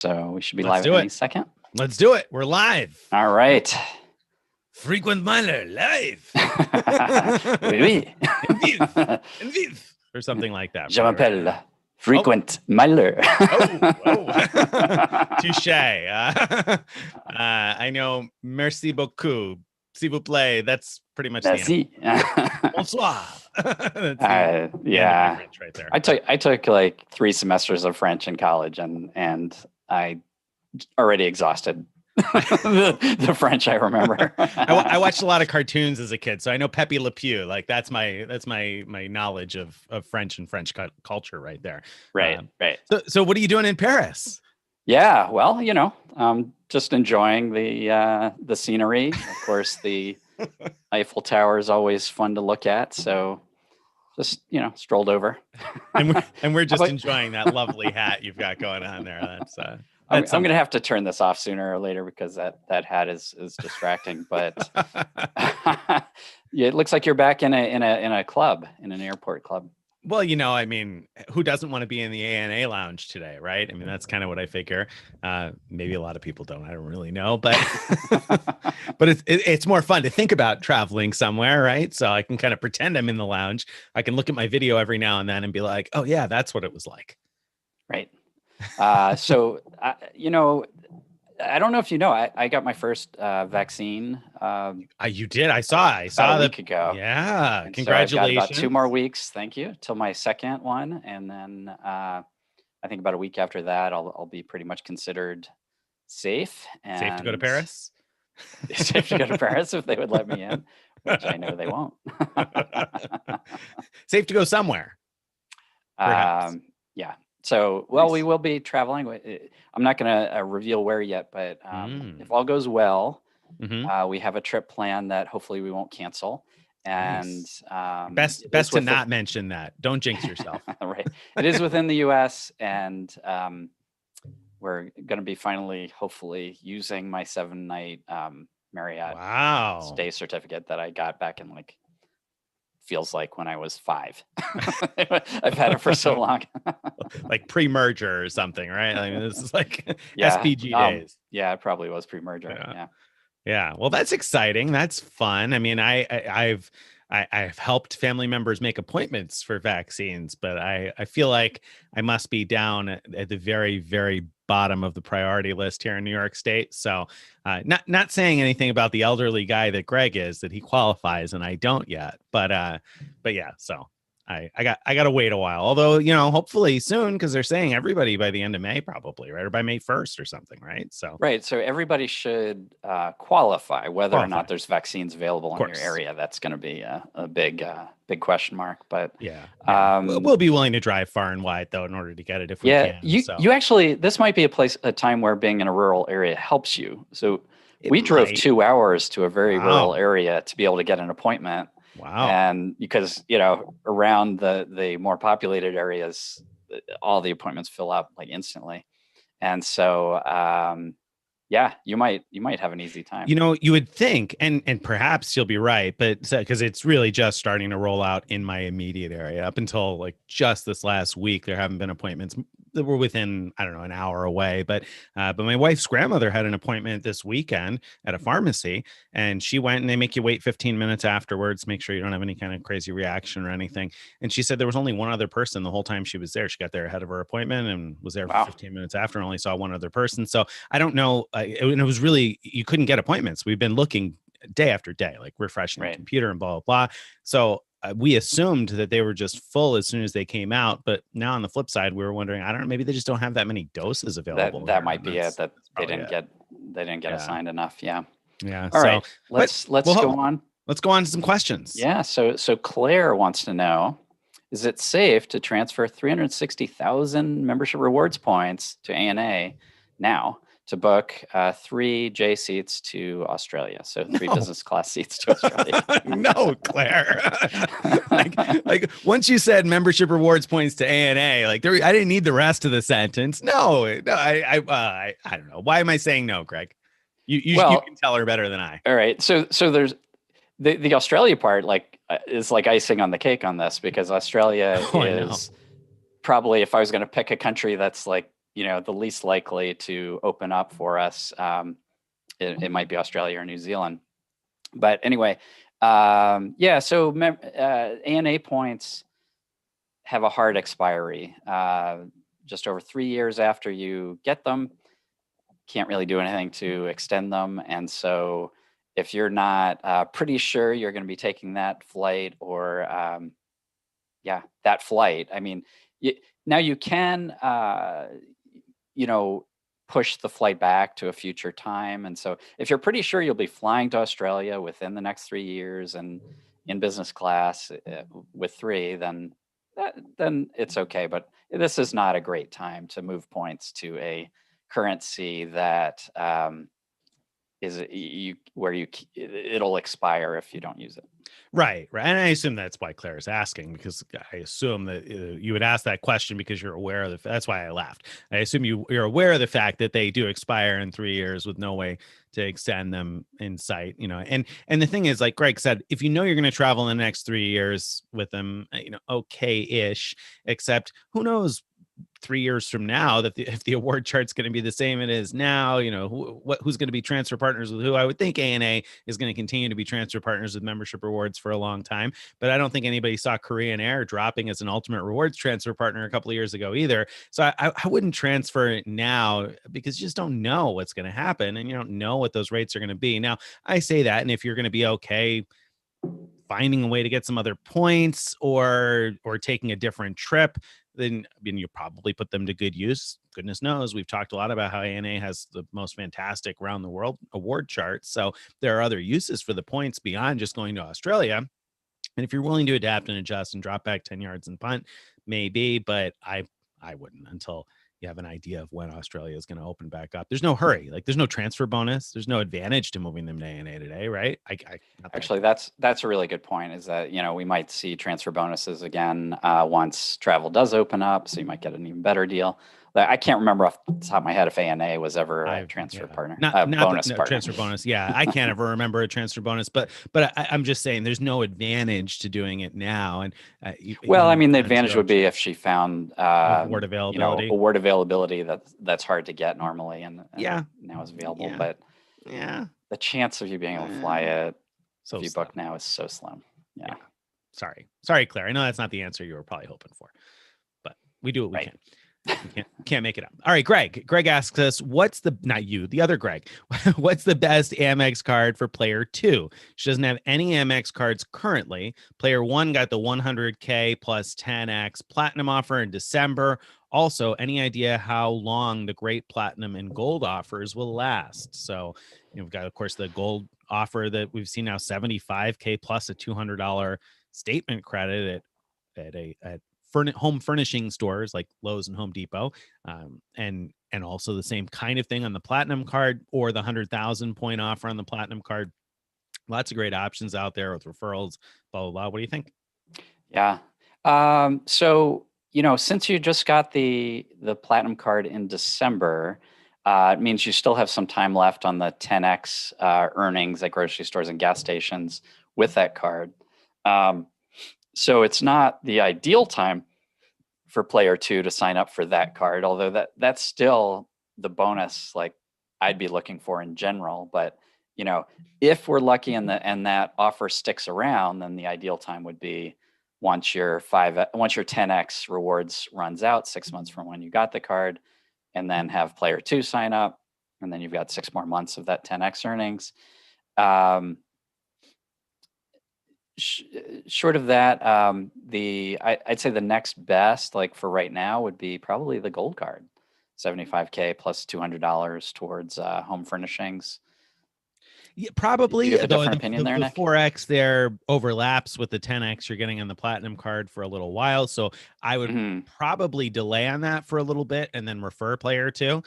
So we should be Let's live do any it. second. Let's do it. We're live. All right. Frequent miler live. Oui, oui. En vive. Or something like that. Je m'appelle frequent miler. Touche. I know. Merci beaucoup. S'il vous plaît. That's pretty much Merci. the end. Bonsoir. Yeah. French right there. I took like 3 semesters of French in college, and I already exhausted the French. I remember. I watched a lot of cartoons as a kid, so I know Pepe Le Pew. Like that's my knowledge of French and French culture right there. Right. So what are you doing in Paris? Yeah, well, just enjoying the scenery. Of course, the Eiffel Tower is always fun to look at. So just, strolled over. and we're just enjoying that lovely hat you've got going on there. That's I'm going to have to turn this off sooner or later because that hat is distracting. But yeah, it looks like you're back in a club, in an airport club. Well, who doesn't want to be in the ANA lounge today, right? I mean, that's kind of what I figure. Maybe a lot of people don't. I don't really know, but but it's more fun to think about traveling somewhere, right? So I can kind of pretend I'm in the lounge. I can look at my video every now and then and be like, oh yeah, that's what it was like. Right. So, I don't know if you know, I got my first vaccine. You did? I saw a week ago. Yeah. And congratulations. So I've got about 2 more weeks. Thank you. Till my second one. And then I think about a week after that, I'll be pretty much considered safe. And safe to go to Paris? Safe to go to Paris if they would let me in, which I know they won't. Safe to go somewhere. Yeah. So, well, we will be traveling. I'm not going to reveal where yet, but if all goes well, we have a trip plan that hopefully we won't cancel. And best to not mention that. Don't jinx yourself. Right. It is within the U.S. and we're going to be finally, hopefully, using my 7-night Marriott stay certificate that I got back in feels like when I was 5. I've had it for so long. Like pre-merger or something, right? I mean, this is like SPG days. Yeah, it probably was pre-merger. Yeah. Well, that's exciting. That's fun. I mean, I've helped family members make appointments for vaccines, but I feel like I must be down at the very, very bottom of the priority list here in New York State. So not saying anything about the elderly guy that Greg is, that he qualifies and I don't yet, but yeah, so I got to wait a while, although, hopefully soon, because they're saying everybody by the end of May, probably, right? Or by May 1st or something, right? So everybody should qualify, whether or not there's vaccines available in your area. That's going to be a big question mark, but we'll be willing to drive far and wide though in order to get it if we can. You actually, this might be a time where being in a rural area helps you. So we drove 2 hours to a very rural area to be able to get an appointment. Wow. And because, around the more populated areas, all the appointments fill up instantly. And so, you might have an easy time. You would think, and perhaps you'll be right, but because it's really just starting to roll out in my immediate area. Up until just this last week, there haven't been appointments that were within, I don't know, an hour away. But my wife's grandmother had an appointment this weekend at a pharmacy, and she went, and they make you wait 15 minutes afterwards, make sure you don't have any kind of crazy reaction or anything. And she said there was only one other person the whole time she was there. She got there ahead of her appointment and was there for 15 minutes after and only saw one other person. So I don't know. And it was really, you couldn't get appointments. We've been looking day after day, refreshing the computer and blah, blah, blah. So we assumed that they were just full as soon as they came out. But now on the flip side, we were wondering, I don't know, maybe they just don't have that many doses available. That might be it. That they didn't get assigned enough. Yeah. Yeah. All right. Let's go on. Let's go on to some questions. Yeah. So Claire wants to know, is it safe to transfer 360,000 membership rewards points to ANA now to book 3 J seats to Australia? So 3 business class seats to Australia. No, Claire. Once you said membership rewards points to ANA, I didn't need the rest of the sentence. No, I don't know. Why am I saying no, Greg? You can tell her better than I. All right. So there's the Australia part is like icing on the cake on this, because Australia is probably, if I was going to pick a country that's the least likely to open up for us. It might be Australia or New Zealand. But anyway, yeah, so ANA points have a hard expiry. Just over 3 years after you get them, can't really do anything to extend them. And so if you're not pretty sure you're going to be taking that flight or, that flight, I mean, now you can, push the flight back to a future time. And so if you're pretty sure you'll be flying to Australia within the next 3 years and in business class with 3, then it's okay. But this is not a great time to move points to a currency that it'll expire if you don't use it. Right. And I assume that's why Claire is asking, because I assume that you would ask that question because you're aware of that's why I laughed. I assume you're aware of the fact that they do expire in 3 years with no way to extend them in sight, and the thing is, like Greg said, if you're going to travel in the next 3 years with them, okay-ish, except who knows 3 years from now if the award chart's going to be the same it is now, who's going to be transfer partners with who. I would think ANA is going to continue to be transfer partners with membership rewards for a long time, but I don't think anybody saw Korean Air dropping as an ultimate rewards transfer partner a couple of years ago either. So I wouldn't transfer it now because you just don't know what's going to happen and you don't know what those rates are going to be. Now I say that, and if you're going to be okay finding a way to get some other points or taking a different trip, then you probably put them to good use. Goodness knows, we've talked a lot about how ANA has the most fantastic round the world award charts. So there are other uses for the points beyond just going to Australia. And if you're willing to adapt and adjust and drop back 10 yards and punt, maybe, but I wouldn't until you have an idea of when Australia is going to open back up. There's no hurry. Like there's no transfer bonus. There's no advantage to moving them to ANA today, right? Actually, that's a really good point, is that, we might see transfer bonuses again once travel does open up. So you might get an even better deal. I can't remember off the top of my head if ANA was ever a transfer partner, bonus partner. Transfer bonus. Yeah, I can't ever remember a transfer bonus, but I'm just saying there's no advantage to doing it now. And the advantage would be if she found award availability. Award availability that's hard to get normally, and now is available. Yeah. But the chance of you being able to fly it if you book now is so slim. Yeah. Sorry, Claire. I know that's not the answer you were probably hoping for, but we do what we can. Can't make it up. All right, Greg. Greg asks us, the other Greg, what's the best Amex card for player 2? She doesn't have any Amex cards currently. Player 1 got the 100K plus 10X platinum offer in December. Also, any idea how long the great platinum and gold offers will last? So we've got, of course, the gold offer that we've seen now, 75K plus a $200 statement credit at home furnishing stores like Lowe's and Home Depot, and also the same kind of thing on the platinum card or the 100,000 point offer on the platinum card. Lots of great options out there with referrals, blah, blah, blah. What do you think? Yeah. So, since you just got the platinum card in December, it means you still have some time left on the 10X earnings at grocery stores and gas stations with that card. So it's not the ideal time for player 2 to sign up for that card, although that's still the bonus like I'd be looking for in general. But if we're lucky and that offer sticks around, then the ideal time would be once your 10X rewards runs out 6 months from when you got the card, and then have player 2 sign up, and then you've got 6 more months of that 10X earnings. Short of that, I'd say the next best, like for right now, would be probably the gold card, 75K plus $200 towards home furnishings. Yeah, probably. Do you have a different opinion there, Nick? The 4X there overlaps with the 10X you're getting on the platinum card for a little while. So I would probably delay on that for a little bit and then refer player 2,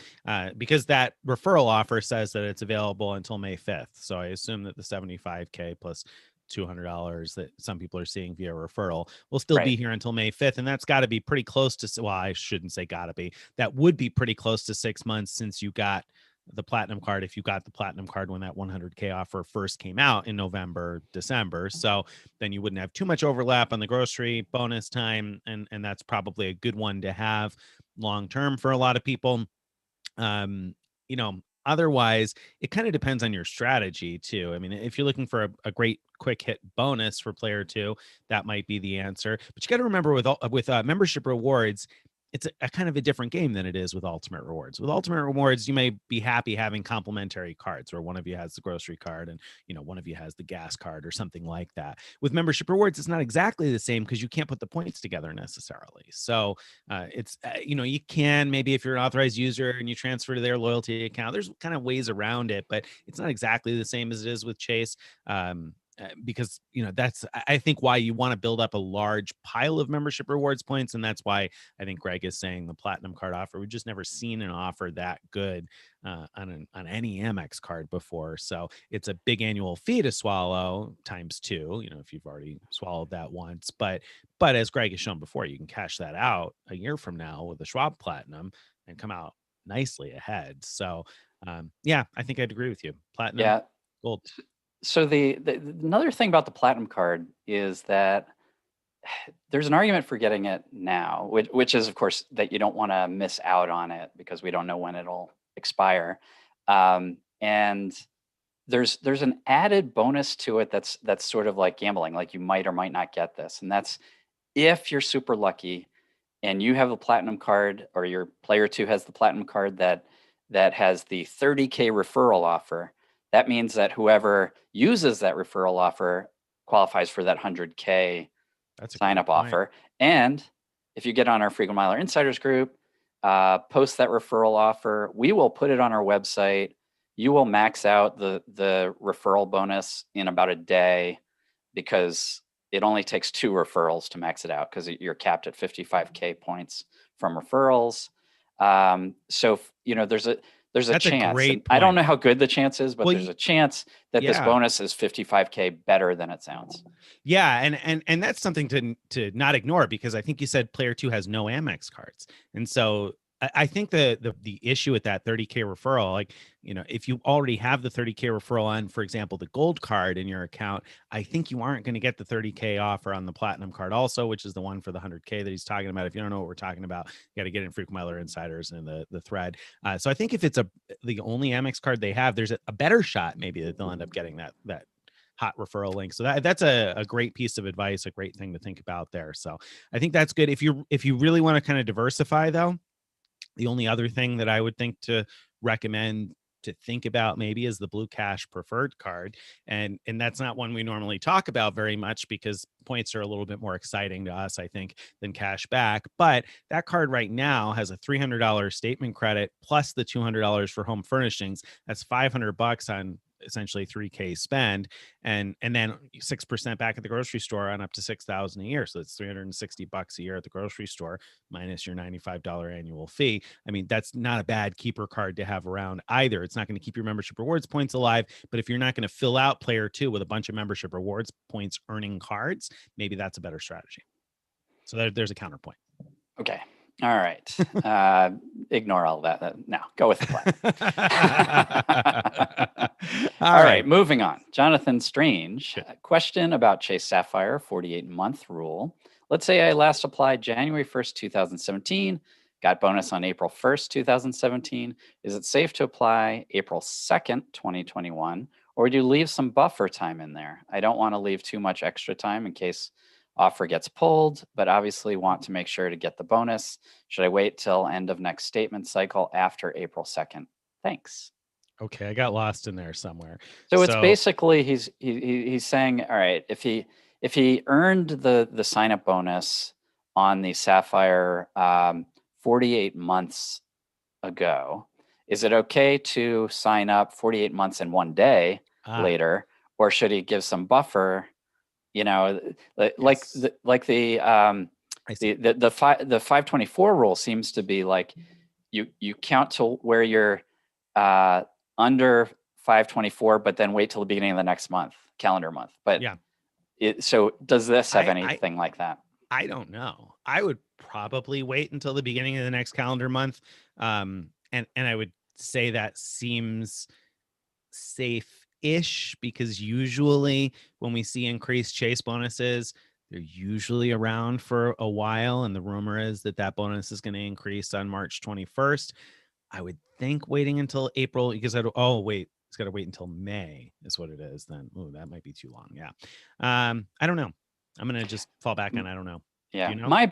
because that referral offer says that it's available until May 5th. So I assume that the 75K plus $200 that some people are seeing via referral will still be here until May 5th. And that's got to be pretty close to, well, I shouldn't say got to be, that would be pretty close to 6 months since you got the platinum card, if you got the platinum card when that 100K offer first came out in November, December. So then you wouldn't have too much overlap on the grocery bonus time. And that's probably a good one to have. long term for a lot of people. You know, otherwise, it kind of depends on your strategy too. I mean, if you're looking for a great quick hit bonus for player two, that might be the answer. But you got to remember with membership rewards, it's a kind of a different game than it is with ultimate rewards. With ultimate rewards, you may be happy having complementary cards where one of you has the grocery card and, you know, one of you has the gas card or something like that. With membership rewards, it's not exactly the same because you can't put the points together necessarily. So it's, you know, you can maybe if you're an authorized user and you transfer to their loyalty account, there's kind of ways around it, but it's not exactly the same as it is with Chase. Because, you know, that's, I think, why you want to build up a large pile of membership rewards points. And that's why I think Greg is saying the platinum card offer. We've just never seen an offer that good on any Amex card before. So it's a big annual fee to swallow times two, you know, if you've already swallowed that once. But as Greg has shown before, you can cash that out a year from now with a Schwab Platinum and come out nicely ahead. So yeah, I think I'd agree with you. Platinum, Yeah. gold. So the another thing about the platinum card is that there's an argument for getting it now, which is, of course, that you don't want to miss out on it because we don't know when it'll expire. And there's an added bonus to it that's sort of like gambling, like you might or might not get this. And that's if you're super lucky and you have a platinum card or your player two has the platinum card that has the 30K referral offer, that means that whoever uses that referral offer qualifies for that 100K sign up offer. And if you get on our Frequent Miler Insiders group, post that referral offer, we will put it on our website. You will max out the referral bonus in about a day because it only takes 2 referrals to max it out because you're capped at 55K points from referrals. So, you know, there's a That's chance. A great I don't know how good the chance is, but well, there's a chance that this bonus is 55K better than it sounds. Yeah, and that's something to not ignore because I think you said player two has no Amex cards, and so I think the issue with that 30K referral, like, you know, if you already have the 30K referral on, for example, the gold card in your account, I think you aren't going to get the 30K offer on the platinum card also, which is the one for the 100K that he's talking about. If you don't know what we're talking about, you got to get in Frequent Miler Insiders and the thread. So I think if it's the only Amex card they have, there's a better shot maybe that they'll end up getting that hot referral link. So that's a great piece of advice, a great thing to think about there. So I think that's good. If you really want to kind of diversify though, the only other thing that I would think to recommend to think about maybe is the Blue Cash preferred card. And that's not one we normally talk about very much because points are a little bit more exciting to us, I think, than cash back. But that card right now has a $300 statement credit plus the $200 for home furnishings. That's $500 on essentially 3K spend and then 6% back at the grocery store on up to 6,000 a year. So it's $360 a year at the grocery store minus your $95 annual fee. I mean, that's not a bad keeper card to have around either. It's not going to keep your membership rewards points alive, but if you're not going to fill out player two with a bunch of membership rewards points earning cards, maybe that's a better strategy. So there's a counterpoint. Okay. All right. Ignore all that. No, go with the plan. All right. Moving on. Jonathan Strange, question about Chase Sapphire 48-month rule. Let's say I last applied January 1st, 2017, got bonus on April 1st, 2017. Is it safe to apply April 2nd, 2021, or do you leave some buffer time in there? I don't want to leave too much extra time in case offer gets pulled, but obviously want to make sure to get the bonus. Should I wait till end of next statement cycle after April 2nd? Thanks. Okay, I got lost in there somewhere. So it's basically he's saying, all right, if he earned the sign up bonus on the Sapphire 48 months ago, is it okay to sign up 48 months and 1 day later, or should he give some buffer? You know, like the 524 rule seems to be like you count to where you're under 524, but then wait till the beginning of the next month, calendar month. But yeah, so does this have anything like that? I don't know. I would probably wait until the beginning of the next calendar month, and I would say that seems safe-ish because usually when we see increased Chase bonuses, They're usually around for a while, and the rumor is that bonus is going to increase on March 21st. I would think waiting until April, because it's got to wait until May is what it is then. Oh, that might be too long. Yeah. I don't know. I'm going to just fall back on I don't know. Yeah. Do you know? My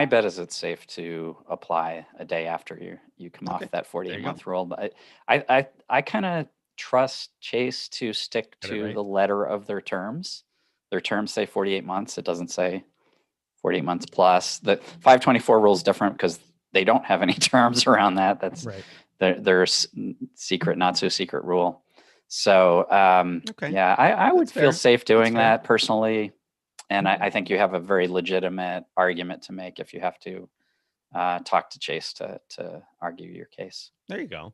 bet is it's safe to apply a day after you come off that 48-month rule. But I kind of trust Chase to stick to the letter of their terms. Their terms say 48 months. It doesn't say 48 months plus. The 524 rule is different because they don't have any terms around that. That's right. Their secret, not so secret rule. So yeah, I would feel safe doing that personally. And I think you have a very legitimate argument to make if you have to talk to Chase to argue your case. There you go.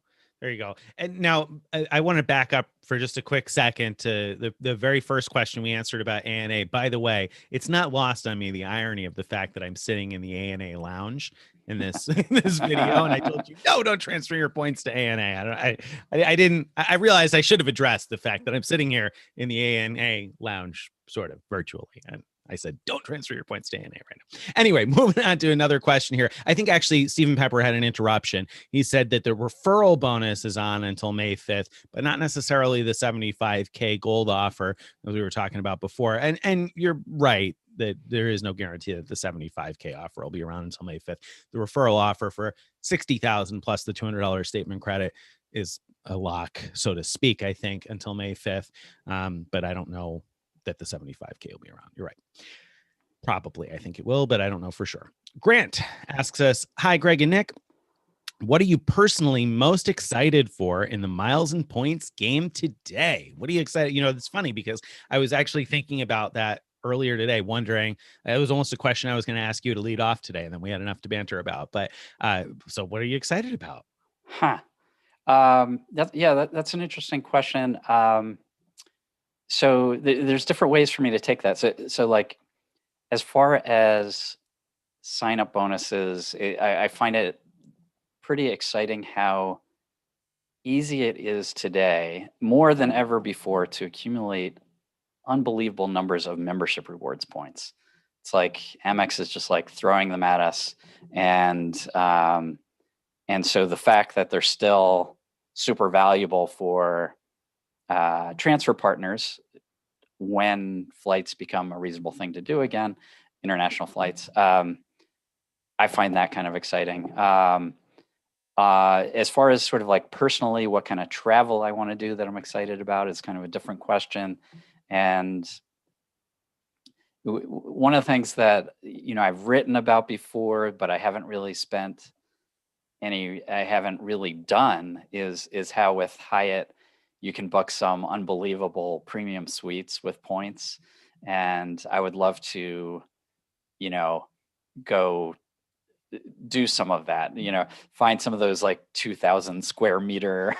And now I want to back up for just a quick second to the very first question we answered about ANA. By the way, it's not lost on me the irony of the fact that I'm sitting in the ANA lounge in this video, and I told you, no, don't transfer your points to ANA. I realized I should have addressed the fact that I'm sitting here in the ANA lounge sort of virtually, and I said, don't transfer your points to ANA right now. Anyway, moving on to another question here. I think actually Stephen Pepper had an interruption. He said that the referral bonus is on until May 5th, but not necessarily the $75K gold offer as we were talking about before. And you're right that there is no guarantee that the $75K offer will be around until May 5th. The referral offer for $60,000 plus the $200 statement credit is a lock, so to speak, I think, until May 5th. But I don't know that the 75K will be around. You're right. Probably, I think it will, but I don't know for sure. Grant asks us, hi, Greg and Nick. What are you personally most excited for in the miles and points game today? What are you excited? It's funny because I was actually thinking about that earlier today, wondering, it was almost a question I was going to ask you to lead off today, and then we had enough to banter about. But so what are you excited about? That's an interesting question. So there's different ways for me to take that. So like, as far as sign-up bonuses, I find it pretty exciting how easy it is today, more than ever before, to accumulate unbelievable numbers of membership rewards points. It's like Amex is just like throwing them at us, and so the fact that they're still super valuable for transfer partners when flights become a reasonable thing to do again, international flights. I find that kind of exciting. As far as sort of like personally, what kind of travel I want to do that I'm excited about is kind of a different question. And one of the things that, I've written about before, but I haven't really done is how with Hyatt, you can book some unbelievable premium suites with points. And I would love to, go do some of that, find some of those like 2,000 square meter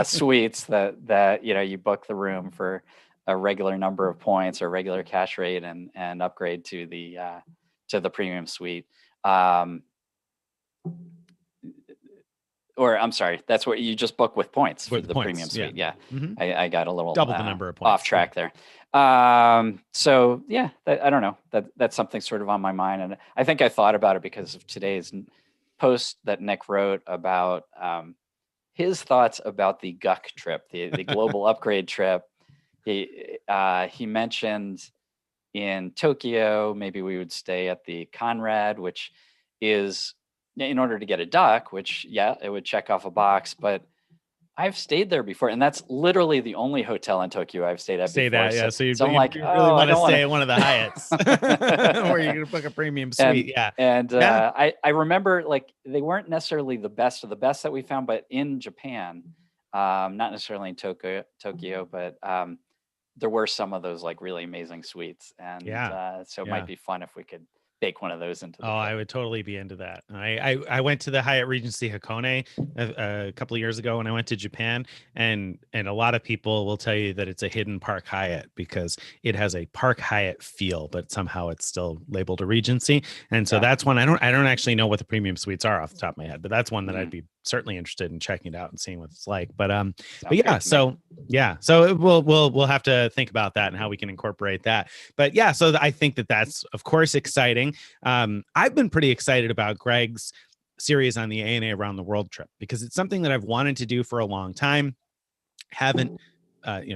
suites that, you book the room for a regular number of points or regular cash rate and upgrade to the premium suite. Or I'm sorry, that's what you just book with points for the premium suite. Yeah. Mm-hmm. I got a little double the number of points off track there. So yeah, I don't know, that's something sort of on my mind. And I think I thought about it because of today's post that Nick wrote about his thoughts about the GUC trip, the global upgrade trip. He mentioned in Tokyo, maybe we would stay at the Conrad, which is, in order to get a duck, which, it would check off a box, but I've stayed there before, and that's literally the only hotel in Tokyo I've stayed at before. Yeah. So I'm like, you really want to stay at one of the Hyatts, or you're going to book a premium suite. I remember, like, they weren't necessarily the best of the best that we found, but in Japan, not necessarily in Tokyo, but there were some of those like really amazing suites, and so it might be fun if we could bake one of those into the trip. I would totally be into that. I went to the Hyatt Regency Hakone a couple of years ago when I went to Japan, and a lot of people will tell you that it's a hidden Park Hyatt because it has a Park Hyatt feel, but somehow it's still labeled a Regency. And so that's one I don't actually know what the premium suites are off the top of my head, but that's one that I'd be certainly interested in checking it out and seeing what it's like. But yeah, so we'll have to think about that and how we can incorporate that. But yeah, so I think that's of course exciting. I've been pretty excited about Greg's series on the ANA around the world trip, because it's something that I've wanted to do for a long time. Haven't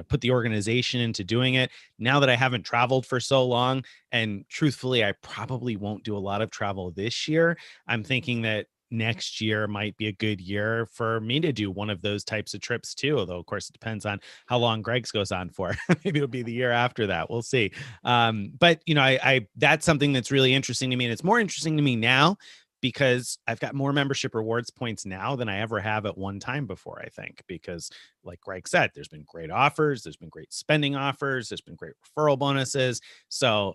put the organization into doing it. Now that I haven't traveled for so long, and truthfully, I probably won't do a lot of travel this year, I'm thinking that next year might be a good year for me to do one of those types of trips too. Although, of course, it depends on how long Greg's goes on for. Maybe it'll be the year after that. We'll see. But I that's something that's really interesting to me, and it's more interesting to me now because I've got more membership rewards points now than I ever have at one time before, I think, because like Greg said, there's been great offers, there's been great spending offers, there's been great referral bonuses. So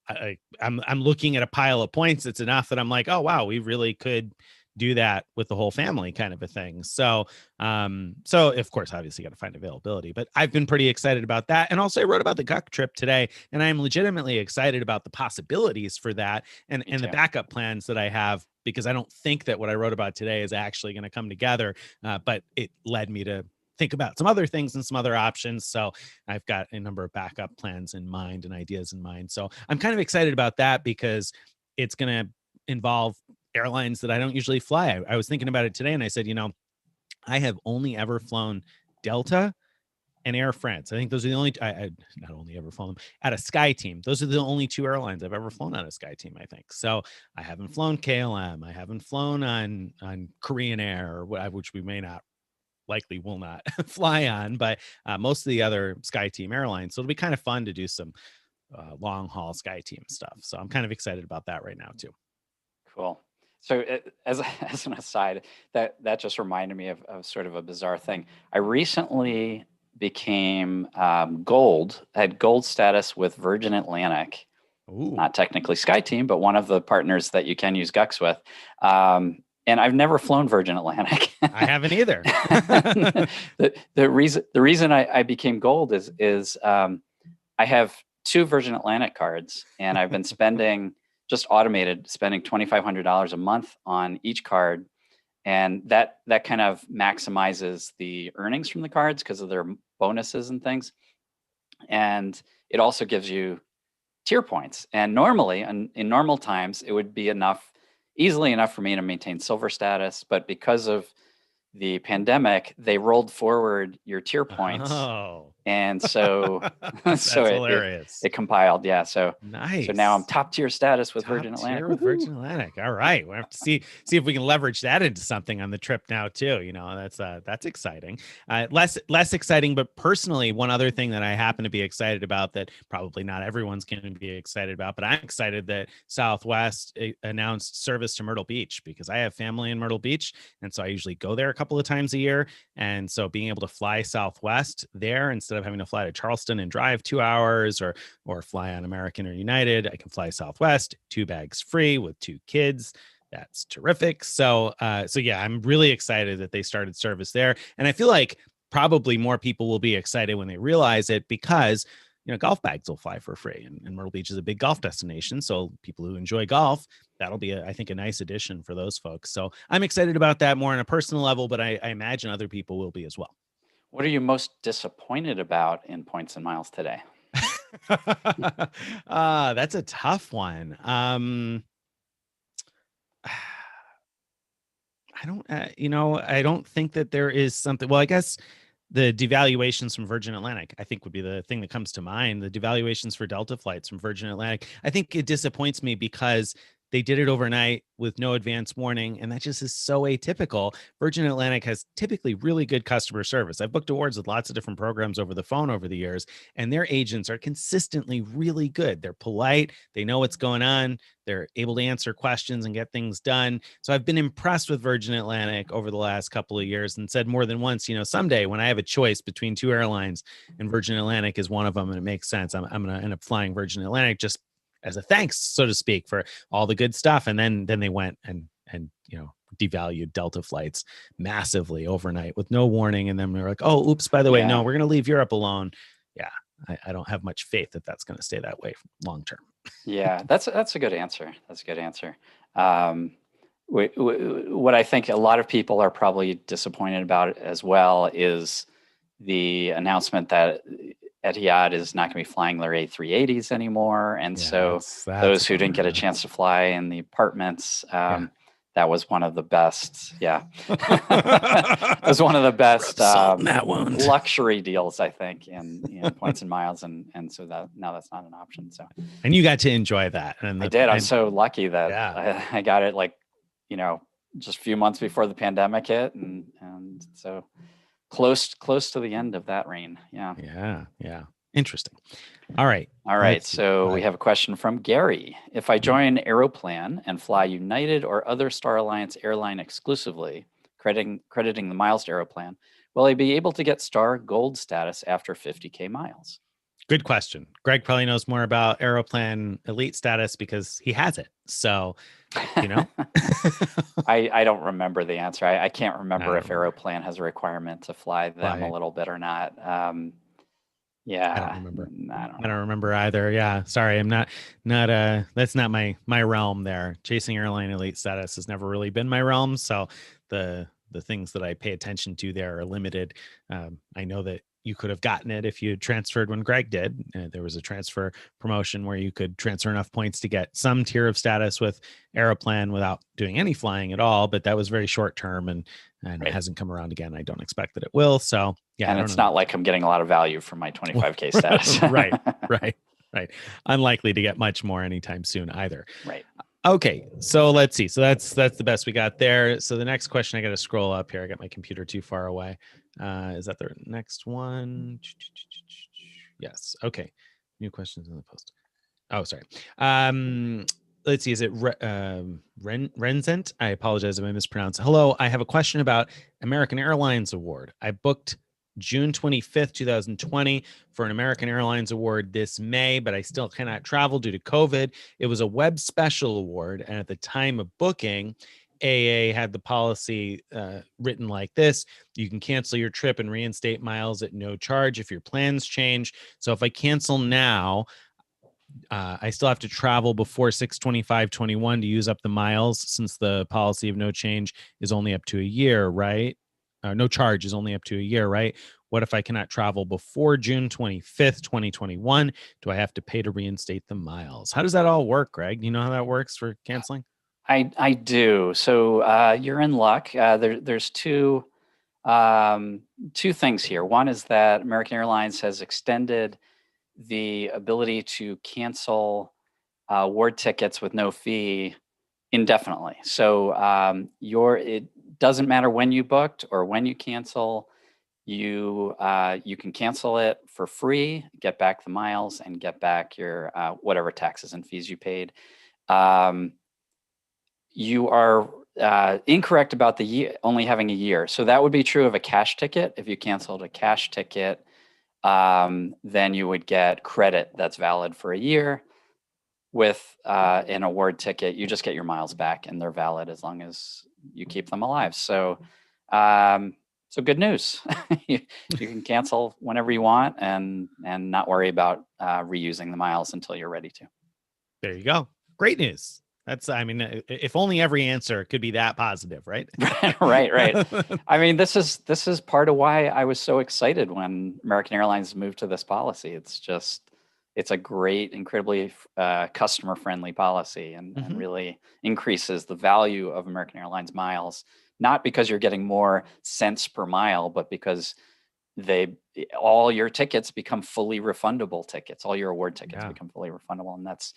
I'm looking at a pile of points that's enough that I'm like, oh, wow, we really could do that with the whole family kind of a thing. So of course, obviously got to find availability, but I've been pretty excited about that. And also I wrote about the Guck trip today, and I'm legitimately excited about the possibilities for that and the backup plans that I have, because I don't think that what I wrote about today is actually going to come together. But it led me to think about some other things and some other options. So I've got a number of backup plans in mind and ideas in mind. So I'm kind of excited about that because it's going to involve airlines that I don't usually fly. I was thinking about it today, and I said, I have only ever flown Delta and Air France. I think those are the only, I not only ever flown them at a Sky Team. Those are the only two airlines I've ever flown on a Sky Team, I think. So I haven't flown KLM. I haven't flown on Korean Air, which we likely will not fly on, but most of the other Sky Team airlines. So it'll be kind of fun to do some long haul Sky Team stuff. So I'm kind of excited about that right now too. Cool. So as an aside, that just reminded me of sort of a bizarre thing. I recently became had gold status with Virgin Atlantic. Ooh. Not technically Sky Team, but one of the partners that you can use Gucks with. And I've never flown Virgin Atlantic. I haven't either. the reason I became gold is I have 2 Virgin Atlantic cards, and I've been spending $2,500 a month on each card. And that kind of maximizes the earnings from the cards because of their bonuses and things. And it also gives you tier points. And normally, in normal times, it would be easily enough for me to maintain silver status. But because of the pandemic, they rolled forward your tier points. Oh. And so, hilarious. It compiled. Yeah. So nice. So now I'm top tier status with Virgin Atlantic. With Virgin Atlantic. All right. We'll have to see if we can leverage that into something on the trip now too. That's exciting. Less exciting, but personally, one other thing that I happen to be excited about that probably not everyone's going to be excited about, but I'm excited that Southwest announced service to Myrtle Beach, because I have family in Myrtle Beach. And so I usually go there a couple of times a year. And so being able to fly Southwest there instead of having to fly to Charleston and drive 2 hours or fly on American or United, I can fly Southwest, 2 bags free with 2 kids. That's terrific. So yeah, I'm really excited that they started service there. And I feel like probably more people will be excited when they realize it, because golf bags will fly for free, and Myrtle Beach is a big golf destination. So people who enjoy golf, that'll be, I think, a nice addition for those folks. So I'm excited about that more on a personal level, but I imagine other people will be as well. What are you most disappointed about in points and miles today? That's a tough one. I don't think that there is something. Well, I guess the devaluations from Virgin Atlantic, I think, would be the thing that comes to mind. The devaluations for Delta flights from Virgin Atlantic. I think it disappoints me because they did it overnight with no advance warning, and that just is so atypical. Virgin Atlantic has typically really good customer service. I've booked awards with lots of different programs over the phone over the years, and their agents are consistently really good. They're polite. They know what's going on. They're able to answer questions and get things done. So I've been impressed with Virgin Atlantic over the last couple of years, and said more than once, someday when I have a choice between 2 airlines and Virgin Atlantic is one of them, and it makes sense, I'm going to end up flying Virgin Atlantic just as a thanks, so to speak, for all the good stuff. And then they went and devalued Delta flights massively overnight with no warning. And then we were like, oh, oops, by the way, no, we're going to leave Europe alone. Yeah. I don't have much faith that that's going to stay that way long term. Yeah, that's a good answer. That's a good answer. what I think a lot of people are probably disappointed about as well is the announcement that Etihad is not going to be flying their A380s anymore. And so those who didn't get a chance to fly in the apartments, that was one of the best. Yeah. It was one of the best luxury deals, I think, in points and miles. And so that now that's not an option. So, and you got to enjoy that. And I did. I'm so lucky that I got it just a few months before the pandemic hit. And so close to the end of that reign. Yeah. Interesting. All right. So we have a question from Gary. If I join Aeroplan and fly United or other Star Alliance airline exclusively, crediting the miles to Aeroplan, will I be able to get Star Gold status after 50K miles? Good question. Greg probably knows more about Aeroplan Elite status because he has it. So, I don't remember the answer. I can't remember if Aeroplan has a requirement to fly them a little bit or not. Yeah, I don't remember. I don't remember either. Yeah, sorry, I'm not. That's not my realm there. Chasing airline elite status has never really been my realm. So the things that I pay attention to there are limited. I know that you could have gotten it if you transferred when Greg did. There was a transfer promotion where you could transfer enough points to get some tier of status with Aeroplan without doing any flying at all. But that was very short term and it hasn't come around again. I don't expect that it will. So yeah, and it's not like I'm getting a lot of value from my 25K status. Right. Unlikely to get much more anytime soon either. Right. Okay, so let's see. So that's the best we got there. So the next question, I got to scroll up here. I got my computer too far away. Is that the next one? Yes. Okay. New questions in the post. Oh, sorry. Let's see. Is it Renzent? I apologize if I mispronounce. Hello. I have a question about American Airlines Award. I booked June 25th, 2020 for an American Airlines award this May, but I still cannot travel due to COVID. It was a web special award. And at the time of booking, AA had the policy written like this: you can cancel your trip and reinstate miles at no charge if your plans change. So if I cancel now, I still have to travel before 6/25/21 to use up the miles, since the policy of no change is only up to a year, right? No charge is only up to a year, right? What if I cannot travel before June 25th, 2021? Do I have to pay to reinstate the miles? How does that all work, Greg? Do you know how that works for canceling? I do. So you're in luck. There's two things here. One is that American Airlines has extended the ability to cancel award tickets with no fee indefinitely. So it doesn't matter when you booked or when you cancel. You can cancel it for free, get back the miles, and get back your whatever taxes and fees you paid. You are incorrect about the year, only having a year. So that would be true of a cash ticket. If you canceled a cash ticket, then you would get credit that's valid for a year. With an award ticket, you just get your miles back, and they're valid as long as you keep them alive. So, so good news. You can cancel whenever you want, and not worry about reusing the miles until you're ready to. There you go. Great news. That's, I mean, if only every answer could be that positive, right? Right. I mean, this is part of why I was so excited when American Airlines moved to this policy. It's a great, incredibly customer-friendly policy, and really increases the value of American Airlines miles, not because you're getting more cents per mile, but because all your tickets become fully refundable tickets. All your award tickets become fully refundable, and that's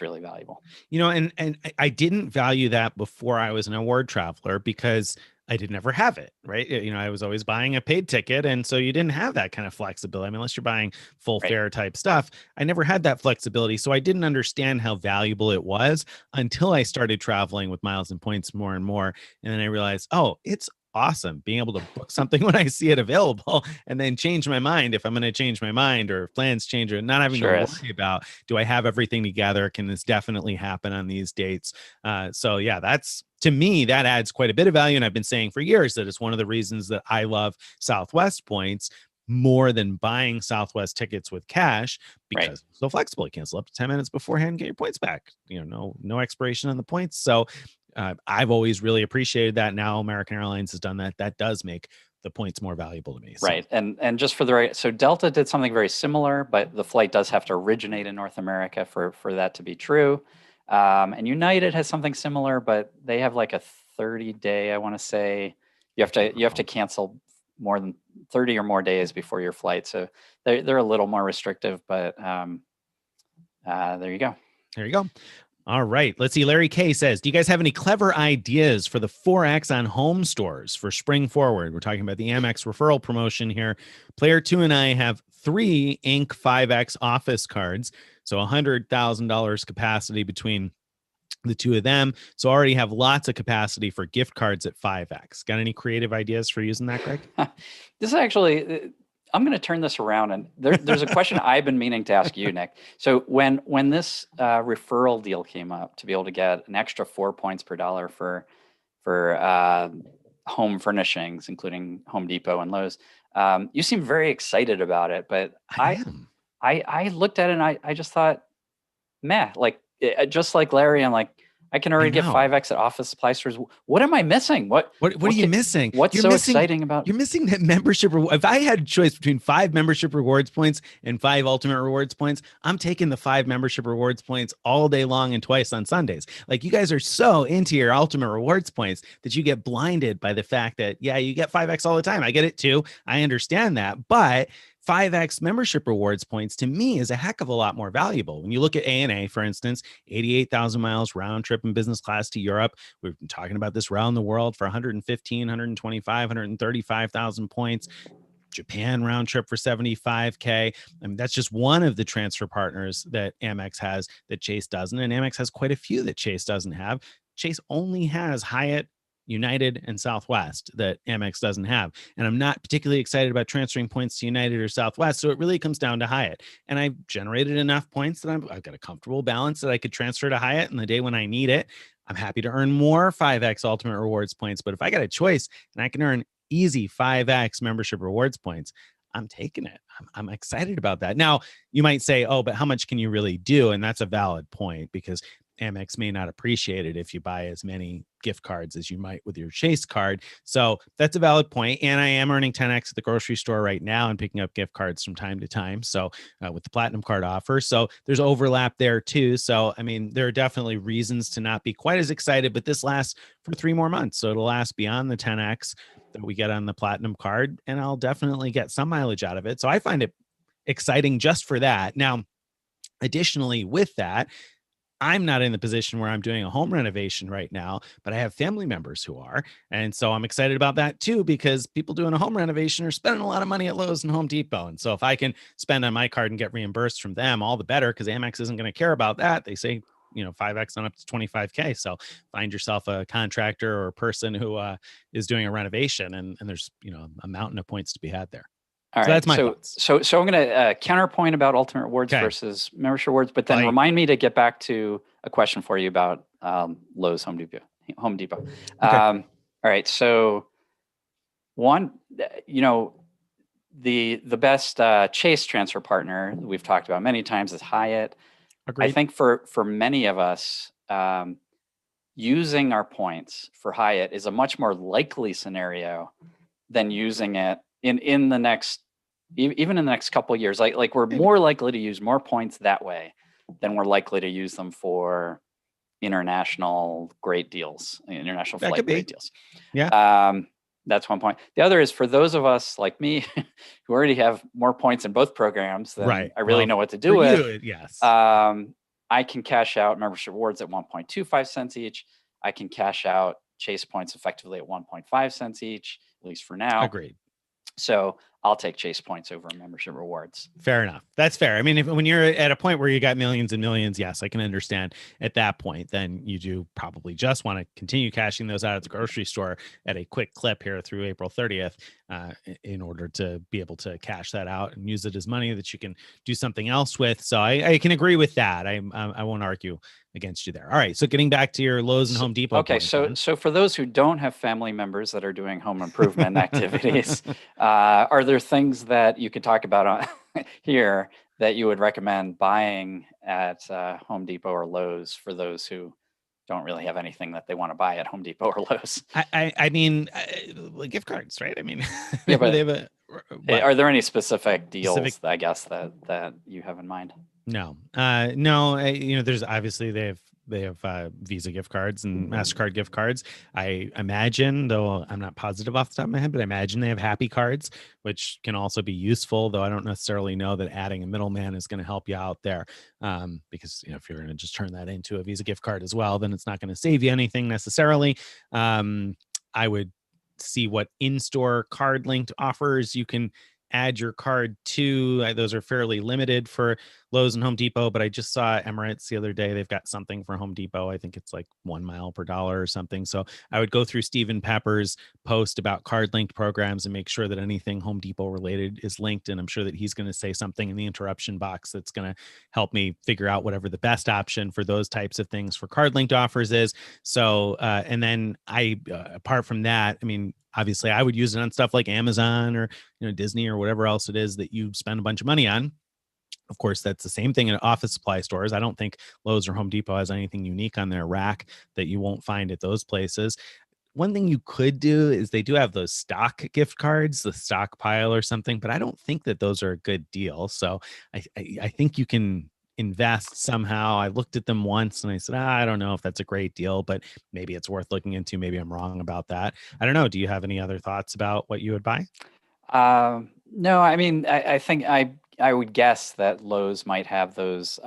really valuable. And I didn't value that before I was an award traveler because I did never have it, right? I was always buying a paid ticket, and so you didn't have that kind of flexibility. I mean, unless you're buying full fare type stuff, I never had that flexibility. So I didn't understand how valuable it was until I started traveling with miles and points more and more. And then I realized, oh, it's awesome being able to book something when I see it available and then change my mind if I'm going to change my mind, or if plans change, or not having to worry about, do I have everything together? Can this definitely happen on these dates? So yeah, that's, to me, that adds quite a bit of value. And I've been saying for years that it's one of the reasons that I love Southwest points more than buying Southwest tickets with cash, because it's so flexible. You cancel up to 10 minutes beforehand, get your points back. No expiration on the points. So I've always really appreciated that. Now American Airlines has done that. That does make the points more valuable to me. So. Right. And just for the right, so Delta did something very similar, but the flight does have to originate in North America for that to be true. And United has something similar, but they have like a 30-day, I want to say, you have to cancel more than 30 or more days before your flight. So they're a little more restrictive, but there you go. There you go. All right. Let's see. Larry K says, do you guys have any clever ideas for the 4X on home stores for spring forward? We're talking about the Amex referral promotion here. Player 2 and I have 3 Inc. 5X office cards. So $100,000 capacity between the two of them. So already have lots of capacity for gift cards at 5X. Got any creative ideas for using that, Greg? This is actually... I'm going to turn this around, and there's a question I've been meaning to ask you, Nick. So when this referral deal came up to be able to get an extra 4 points per dollar for home furnishings, including Home Depot and Lowe's, you seem very excited about it. But I looked at it and I just thought, meh. Like just like Larry, I'm like, I can already get 5X at office supply stores. What am I missing? What are you missing? What's exciting about? You're missing that membership. If I had a choice between 5 membership rewards points and 5 ultimate rewards points, I'm taking the 5 membership rewards points all day long and twice on Sundays. Like, you guys are so into your ultimate rewards points that you get blinded by the fact that, yeah, you get 5X all the time. I get it too. I understand that. But 5X membership rewards points to me is a heck of a lot more valuable. When you look at ANA, for instance, 88,000 miles round trip in business class to Europe. We've been talking about this around the world for 115, 125, 135,000 points. Japan round trip for 75K. I mean, that's just one of the transfer partners that Amex has that Chase doesn't. And Amex has quite a few that Chase doesn't have. Chase only has Hyatt, United, and Southwest that Amex doesn't have. And I'm not particularly excited about transferring points to United or Southwest. So it really comes down to Hyatt. And I've generated enough points that I've got a comfortable balance that I could transfer to Hyatt. And the day when I need it, I'm happy to earn more 5X ultimate rewards points. But if I got a choice and I can earn easy 5X membership rewards points, I'm taking it. I'm excited about that. Now, you might say, oh, but how much can you really do? And that's a valid point, because Amex may not appreciate it if you buy as many gift cards as you might with your Chase card. So that's a valid point. And I am earning 10X at the grocery store right now and picking up gift cards from time to time. So with the platinum card offer, so there's overlap there too. So, I mean, there are definitely reasons to not be quite as excited, but this lasts for 3 more months. So it'll last beyond the 10X that we get on the platinum card. And I'll definitely get some mileage out of it. So I find it exciting just for that. Now, additionally with that, I'm not in the position where I'm doing a home renovation right now, but I have family members who are. And so I'm excited about that too, because people doing a home renovation are spending a lot of money at Lowe's and Home Depot. And so if I can spend on my card and get reimbursed from them, all the better, because Amex isn't going to care about that. They say, 5X on up to 25K. So find yourself a contractor or a person who is doing a renovation, and there's, a mountain of points to be had there. All right. That's my thoughts. So I'm going to counterpoint about ultimate rewards versus membership rewards, but then remind me to get back to a question for you about Lowe's, Home Depot. Okay. All right. So one, the best Chase transfer partner that we've talked about many times is Hyatt. Agreed. I think for many of us, using our points for Hyatt is a much more likely scenario than using it in the next, even in the next couple of years. Like we're more likely to use more points that way than we're likely to use them for international great deals, international flight great deals. Yeah. That's one point. The other is for those of us like me who already have more points in both programs than I really know what to do with. Yes. I can cash out membership rewards at 1.25 cents each. I can cash out Chase points effectively at 1.5 cents each, at least for now. Agreed. So I'll take Chase points over membership rewards. Fair enough. That's fair. I mean, when you're at a point where you got millions and millions, yes, I can understand at that point, then you do probably just want to continue cashing those out at the grocery store at a quick clip here through April 30th in order to be able to cash that out and use it as money that you can do something else with. So I can agree with that. I won't argue against you there. All right. So getting back to your Lowe's and Home Depot. Okay. So for those who don't have family members that are doing home improvement activities, are there things that you could talk about here that you would recommend buying at Home Depot or Lowe's for those who don't really have anything that they want to buy at Home Depot or Lowe's. I mean, gift cards, right? I mean, yeah, but they have are there any specific deals, I guess, that you have in mind? No, no. There's obviously they have Visa gift cards and MasterCard gift cards. I imagine, though I'm not positive off the top of my head, but I imagine they have Happy Cards, which can also be useful, though I don't necessarily know that adding a middleman is going to help you out there. Because if you're going to just turn that into a Visa gift card as well, then it's not going to save you anything necessarily. I would see what in-store card linked offers you can add your card to. Those are fairly limited for Lowe's and Home Depot, but I just saw Emirates the other day. They've got something for Home Depot. I think it's like 1 mile per dollar or something. So I would go through Stephen Pepper's post about card linked programs and make sure that anything Home Depot related is linked. And I'm sure that he's going to say something in the interruption box that's going to help me figure out whatever the best option for those types of things for card linked offers is. So, and then apart from that, I mean, obviously I would use it on stuff like Amazon or, Disney or whatever else it is that you spend a bunch of money on. Of course, that's the same thing in office supply stores. I don't think Lowe's or Home Depot has anything unique on their rack that you won't find at those places. One thing you could do is they do have those stock gift cards, the stockpile or something, but I don't think that those are a good deal. So I think you can invest somehow. I looked at them once and I said, I don't know if that's a great deal, but maybe it's worth looking into. Maybe I'm wrong about that. I don't know. Do you have any other thoughts about what you would buy? No, I mean, I think I would guess that Lowe's might have those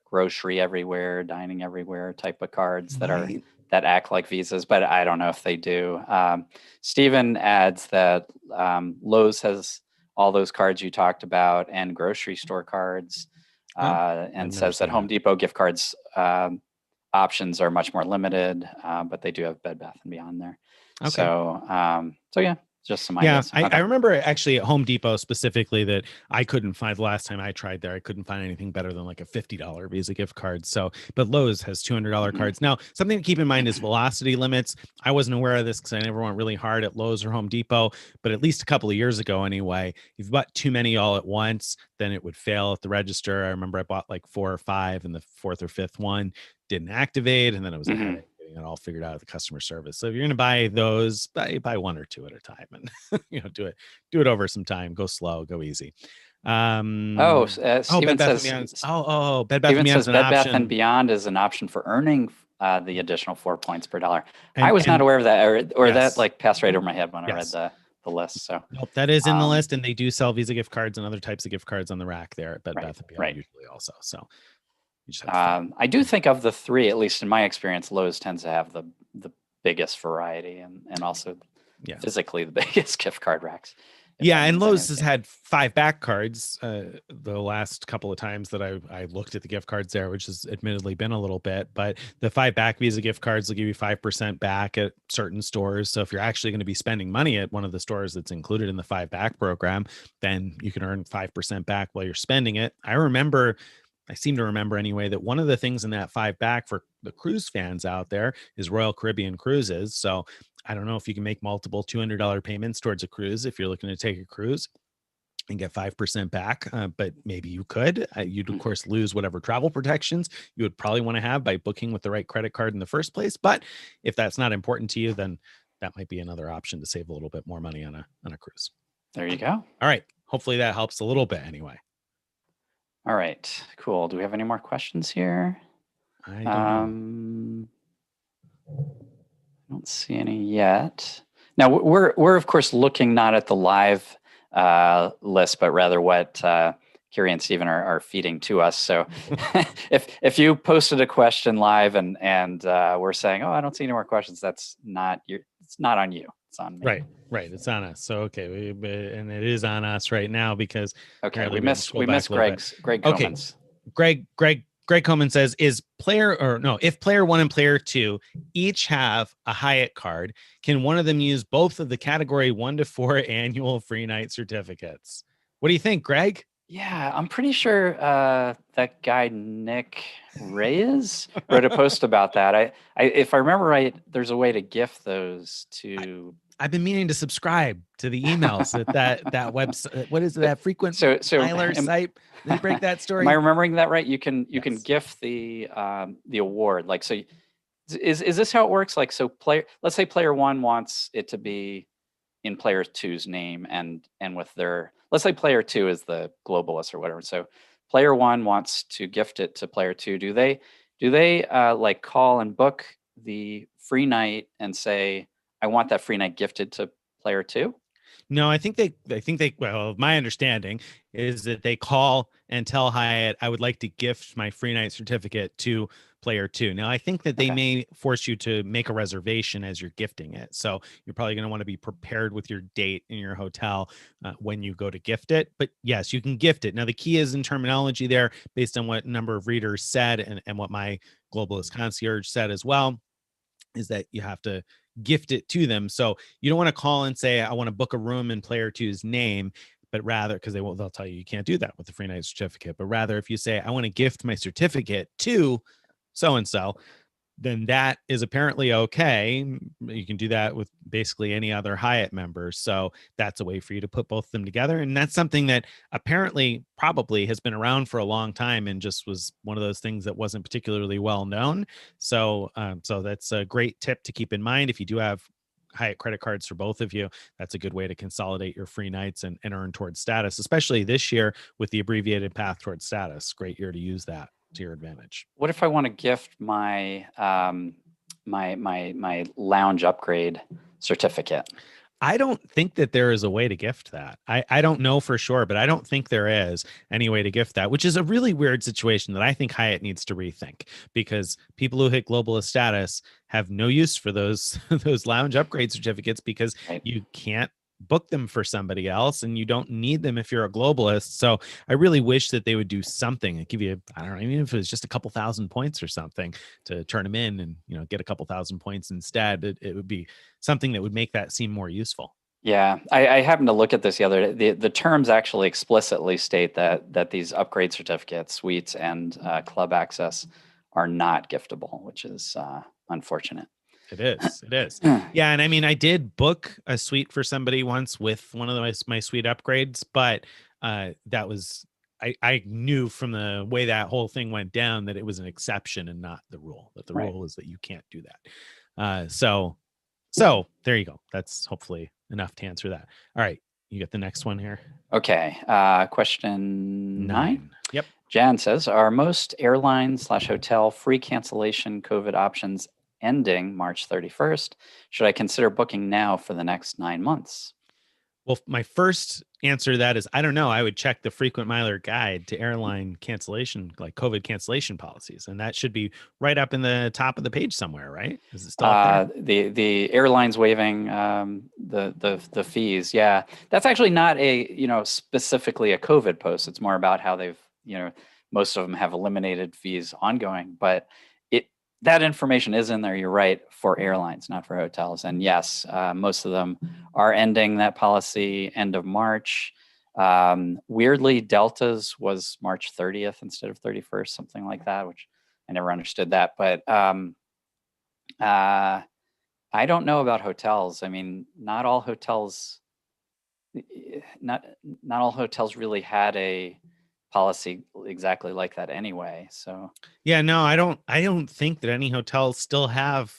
grocery everywhere, dining everywhere type of cards that act like Visas, but I don't know if they do. Stephen adds that Lowe's has all those cards you talked about and grocery store cards, and says that Home Depot gift cards options are much more limited, but they do have Bed Bath & Beyond there. Okay. So yeah. Just some ideas. Yeah, I remember actually at Home Depot specifically that I couldn't find the last time I tried there. I couldn't find anything better than like a $50 Visa gift card. So, but Lowe's has $200 cards. Now, something to keep in mind is velocity limits. I wasn't aware of this because I never went really hard at Lowe's or Home Depot, but at least a couple of years ago anyway, if you bought too many all at once, then it would fail at the register. I remember I bought like 4 or 5 and the 4th or 5th one didn't activate, and then it was a headache getting it all figured out at the customer service. So if you're going to buy those, buy 1 or 2 at a time, and do it over some time. Go slow, go easy. Bed Bath & Beyond. Bed Bath & Beyond is an option. Bed Bath & Beyond is an option for earning the additional 4 points per dollar. I was not aware of that, or yes. That like passed right over my head when I read the list. So nope, that is in the list, and they do sell Visa gift cards and other types of gift cards on the rack there at Bed Bath & Beyond usually also. So. I do think of the 3, at least in my experience, Lowe's tends to have the biggest variety and also physically the biggest gift card racks. Yeah, and Lowe's has had 5 back cards the last couple of times that I looked at the gift cards there, which has admittedly been a little bit, but the 5 back Visa gift cards will give you 5% back at certain stores. So if you're actually going to be spending money at one of the stores that's included in the 5 back program, then you can earn 5% back while you're spending it. I seem to remember anyway that one of the things in that 5 back for the cruise fans out there is Royal Caribbean Cruises. So I don't know if you can make multiple $200 payments towards a cruise if you're looking to take a cruise and get 5% back, but maybe you could. You'd of course lose whatever travel protections you would probably want to have by booking with the right credit card in the first place. But if that's not important to you, then that might be another option to save a little bit more money on a cruise. There you go. All right. Hopefully that helps a little bit anyway. All right, cool. Do we have any more questions here? I don't see any yet. Now we're of course looking not at the live list, but rather what Kiri and Stephen are feeding to us. So if you posted a question live and we're saying, I don't see any more questions, it's not on you. It's on me. Right. It's on us. So, okay. And it is on us right now because we missed Greg Comans. Greg Coleman says, if player 1 and player 2 each have a Hyatt card, can one of them use both of the category 1 to 4 annual free night certificates? What do you think, Greg? Yeah, I'm pretty sure that guy Nick Reyes wrote a post about that. I if I remember right, there's a way to gift those to. I've been meaning to subscribe to the emails at that website. What is it? That frequent Tyler site? Did you break that story? Am I remembering that right? You can gift the award. Like, so Is this how it works? Like, so let's say player one wants it to be in player two's name and with their, let's say player two is the globalist or whatever. So player one wants to gift it to player two. Do they like call and book the free night and say, I want that free night gifted to player two? No, I think they, well, my understanding is that they call and tell Hyatt, I would like to gift my free night certificate to player two. Now, I think that they may force you to make a reservation as you're gifting it. So you're probably going to want to be prepared with your date in your hotel when you go to gift it. But yes, you can gift it. Now, the key is in terminology there, based on what number of readers said and what my globalist concierge said as well, is that you have to gift it to them. So you don't want to call and say, I want to book a room in player two's name, but rather, because they'll tell you can't do that with the free night certificate. But rather, if you say, I want to gift my certificate to so-and-so, then that is apparently okay. You can do that with basically any other Hyatt member. So that's a way for you to put both of them together. And that's something that apparently probably has been around for a long time and just was one of those things that wasn't particularly well known. So, so that's a great tip to keep in mind. If you do have Hyatt credit cards for both of you, that's a good way to consolidate your free nights and earn towards status, especially this year with the abbreviated path towards status. Great year to use that to your advantage. What if I want to gift my my lounge upgrade certificate? I don't think that there is a way to gift that. I don't know for sure, but I don't think there is any way to gift that, which is a really weird situation that I think Hyatt needs to rethink, because people who hit globalist status have no use for those those lounge upgrade certificates, because you can't book them for somebody else and you don't need them if you're a globalist. So I really wish that they would do something and give you, I don't know, even if it was just a couple thousand points or something to turn them in and, you know, get a couple thousand points instead. It would be something that would make that seem more useful. Yeah, I happened to look at this the other day. The terms actually explicitly state that these upgrade certificates, suites, and club access are not giftable, which is unfortunate. It is. It is. Yeah. And I mean, I did book a suite for somebody once with one of my suite upgrades, but that was, I knew from the way that whole thing went down that it was an exception and not the rule, that the rule is that you can't do that. So there you go. That's hopefully enough to answer that. All right. You get the next one here. Okay. Question 9. Yep. Jan says, are most airline/hotel free cancellation COVID options ending March 31st? Should I consider booking now for the next 9 months? Well, my first answer to that is, I don't know. I would check the frequent miler guide to airline cancellation, like COVID cancellation policies. And that should be right up in the top of the page somewhere, right? Is it still up there? The airlines waiving the fees. Yeah, that's actually not a, specifically a COVID post. It's more about how they've, most of them have eliminated fees ongoing, but that information is in there, you're right, for airlines, not for hotels. And yes, most of them are ending that policy end of March. Weirdly, Delta's was March 30th instead of 31st, something like that, which I never understood that. But I don't know about hotels. I mean, not all hotels really had a policy exactly like that anyway. So yeah, no, I don't think that any hotels still have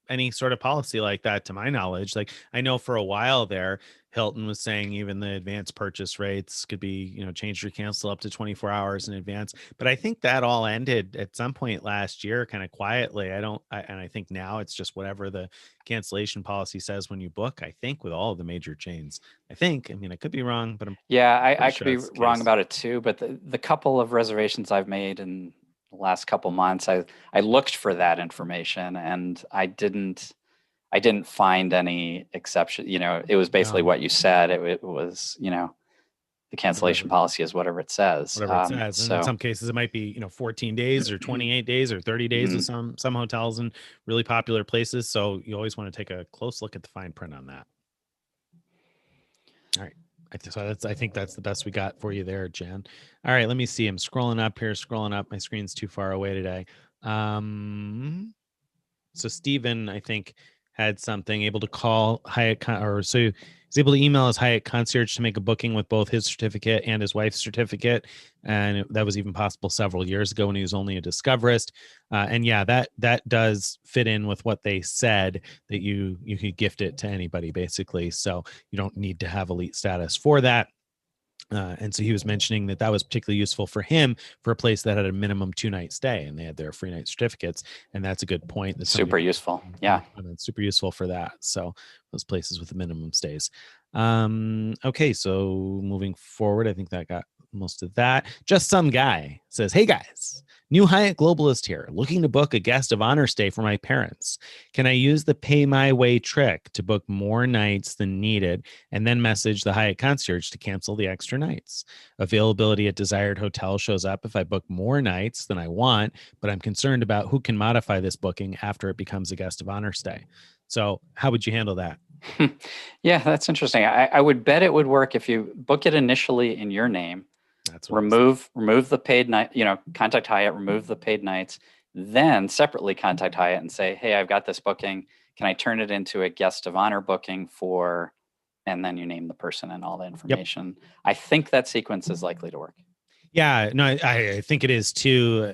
any sort of policy like that, to my knowledge. Like, I know for a while there, Hilton was saying even the advanced purchase rates could be, changed or canceled up to 24 hours in advance. But I think that all ended at some point last year, kind of quietly. And I think now it's just whatever the cancellation policy says when you book, I think, with all of the major chains. I mean, I could be wrong, but I could be wrong about it too. But the couple of reservations I've made in the last couple months, I looked for that information and I didn't find any exception. It was basically what you said. It was, the cancellation policy is whatever it says. Whatever it says. And in some cases, it might be, 14 days or 28 days or 30 days with some hotels in really popular places. So you always want to take a close look at the fine print on that. All right. I think that's the best we got for you there, Jan. All right. Let me see. I'm scrolling up. My screen's too far away today. So Stephen, I think, had something, able to call Hyatt so he's able to email his Hyatt concierge to make a booking with both his certificate and his wife's certificate. And that was even possible several years ago when he was only a discoverist. And yeah, that does fit in with what they said, that you could gift it to anybody basically. So you don't need to have elite status for that. And so he was mentioning that was particularly useful for him for a place that had a minimum 2-night stay and they had their free night certificates. And that's a good point. That's super useful. Yeah. Super useful for that. So those places with the minimum stays. Okay. So moving forward, I think that got most of that. Just some guy says, "Hey guys, new Hyatt globalist here, looking to book a guest of honor stay for my parents. Can I use the pay my way trick to book more nights than needed and then message the Hyatt concierge to cancel the extra nights? Availability at desired hotel shows up if I book more nights than I want, but I'm concerned about who can modify this booking after it becomes a guest of honor stay." So how would you handle that? Yeah, that's interesting. I would bet it would work if you book it initially in your name. That's what remove the paid night, contact Hyatt, remove the paid nights, then separately contact Hyatt and say, "Hey, I've got this booking. Can I turn it into a guest of honor booking for," and then you name the person and all the information. Yep. I think that sequence is likely to work. Yeah, no, I think it is too.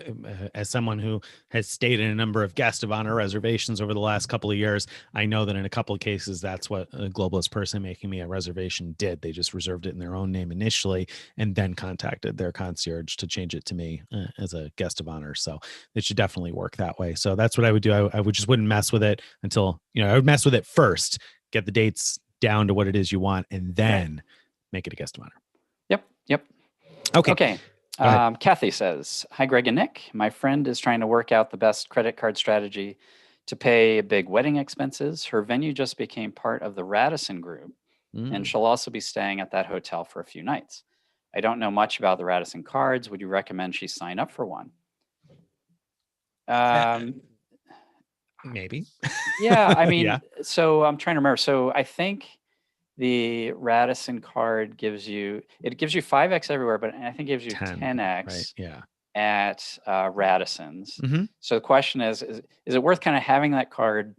As someone who has stayed in a number of guest of honor reservations over the last couple of years, I know that in a couple of cases, that's what a globalist person making me a reservation did. They just reserved it in their own name initially and then contacted their concierge to change it to me as a guest of honor. So it should definitely work that way. So that's what I would do. I would just wouldn't mess with it until, I would mess with it first, get the dates down to what it is you want, and then make it a guest of honor. Yep. Okay. Kathy says, "Hi, Greg and Nick. My friend is trying to work out the best credit card strategy to pay big wedding expenses. Her venue just became part of the Radisson group, and she'll also be staying at that hotel for a few nights. I don't know much about the Radisson cards. Would you recommend she sign up for one?" Maybe. Yeah, I mean, So I'm trying to remember. So I think the Radisson card gives you 5x everywhere, but I think it gives you 10x at Radisson's. Mm-hmm. So the question is it worth kind of having that card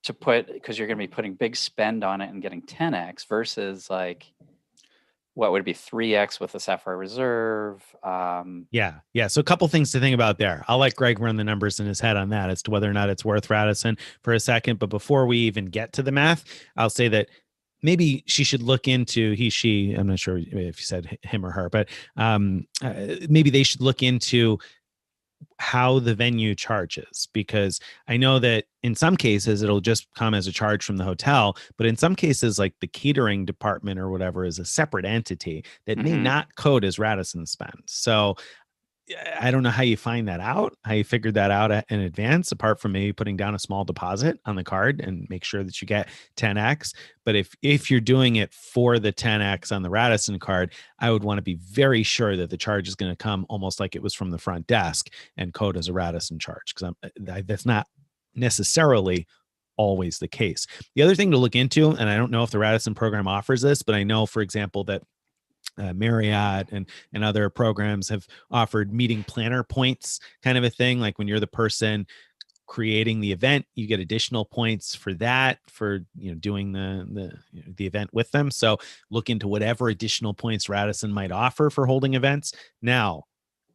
to put, because you're going to be putting big spend on it and getting 10x versus like, what would it be, 3x with the Sapphire Reserve? Yeah. So a couple things to think about there. I'll let Greg run the numbers in his head on that as to whether or not it's worth Radisson for a second. But before we even get to the math, I'll say that maybe she should look into she, I'm not sure if you said him or her, but maybe they should look into how the venue charges, because I know that in some cases it'll just come as a charge from the hotel, but in some cases, like the catering department or whatever is a separate entity that may not code as Radisson spend. So I don't know how you find that out, how you figured that out in advance, apart from maybe putting down a small deposit on the card and make sure that you get 10x. But if you're doing it for the 10x on the Radisson card, I would want to be very sure that the charge is going to come almost like it was from the front desk and code as a Radisson charge, because that's not necessarily always the case. The other thing to look into, and I don't know if the Radisson program offers this, but I know, for example, that Marriott and other programs have offered meeting planner points, kind of a thing. Like when you're the person creating the event, you get additional points for that, for doing the event with them. So look into whatever additional points Radisson might offer for holding events. Now,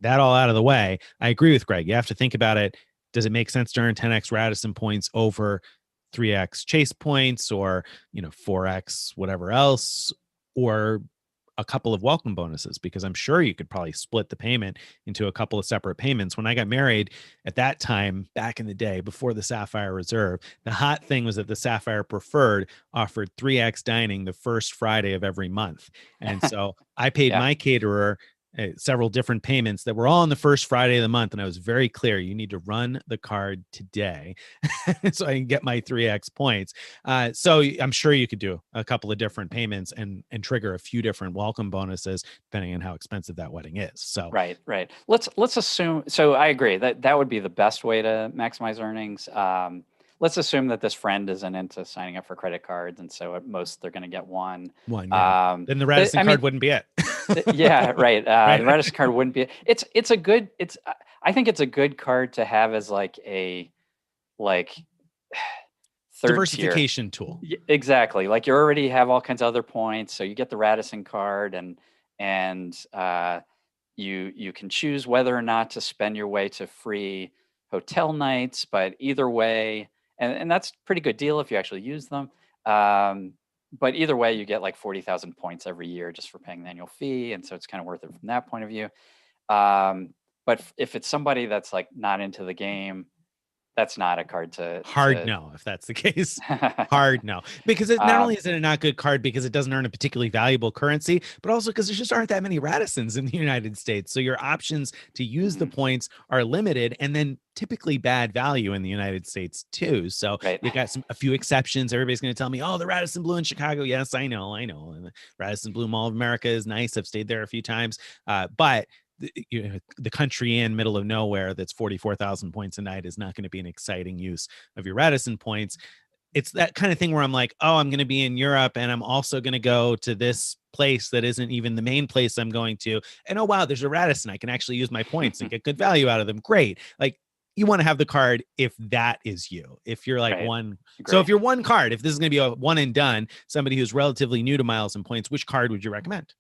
that all out of the way, I agree with Greg. You have to think about it. Does it make sense to earn 10x Radisson points over 3x Chase points, or 4x whatever else, or a couple of welcome bonuses? Because I'm sure you could probably split the payment into a couple of separate payments. When I got married at that time, back in the day, before the Sapphire Reserve, the hot thing was that the Sapphire Preferred offered 3x dining the first Friday of every month. And so I paid my caterer several different payments that were all on the first Friday of the month. And I was very clear, you need to run the card today so I can get my 3x points. So I'm sure you could do a couple of different payments and trigger a few different welcome bonuses depending on how expensive that wedding is. So right. Let's assume. So I agree that would be the best way to maximize earnings. Let's assume that this friend isn't into signing up for credit cards, and so at most they're going to get one. Yeah. Then the Radisson card wouldn't be it. Yeah, right. The Radisson card wouldn't be it. I think it's a good card to have as like a third tier. Diversification tool. Exactly. Like you already have all kinds of other points. So you get the Radisson card and you can choose whether or not to spend your way to free hotel nights, but either way, and that's a pretty good deal if you actually use them. But either way, you get like 40,000 points every year just for paying the annual fee. And so it's kind of worth it from that point of view. But if it's somebody that's like not into the game, that's not a card no, if that's the case. Hard no. Because not only is it a not good card because it doesn't earn a particularly valuable currency, but also because there just aren't that many Radissons in the United States. So your options to use the points are limited, and then typically bad value in the United States too. So you got a few exceptions. Everybody's going to tell me, oh, the Radisson Blue in Chicago. Yes, I know. And the Radisson Blue Mall of America is nice. I've stayed there a few times. But the country in middle of nowhere that's 44,000 points a night is not going to be an exciting use of your Radisson points. It's that kind of thing where I'm like, oh, I'm going to be in Europe and I'm also going to go to this place that isn't even the main place I'm going to. And oh, wow, there's a Radisson. I can actually use my points and get good value out of them. Great. Like, you want to have the card if that is you. If you're like so if you're one card, if this is going to be a one and done, somebody who's relatively new to miles and points, which card would you recommend?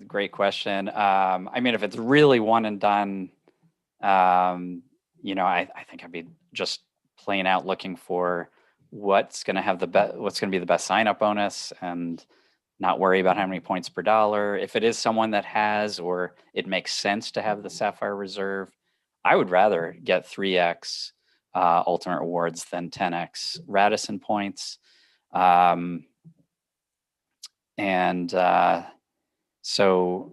Great question. I mean, if it's really one and done, I think I'd be just plain out looking for what's going to be the best sign up bonus and not worry about how many points per dollar. If it is someone that has, or it makes sense to have the Sapphire Reserve, I would rather get 3x Ultimate Rewards than 10x Radisson points. So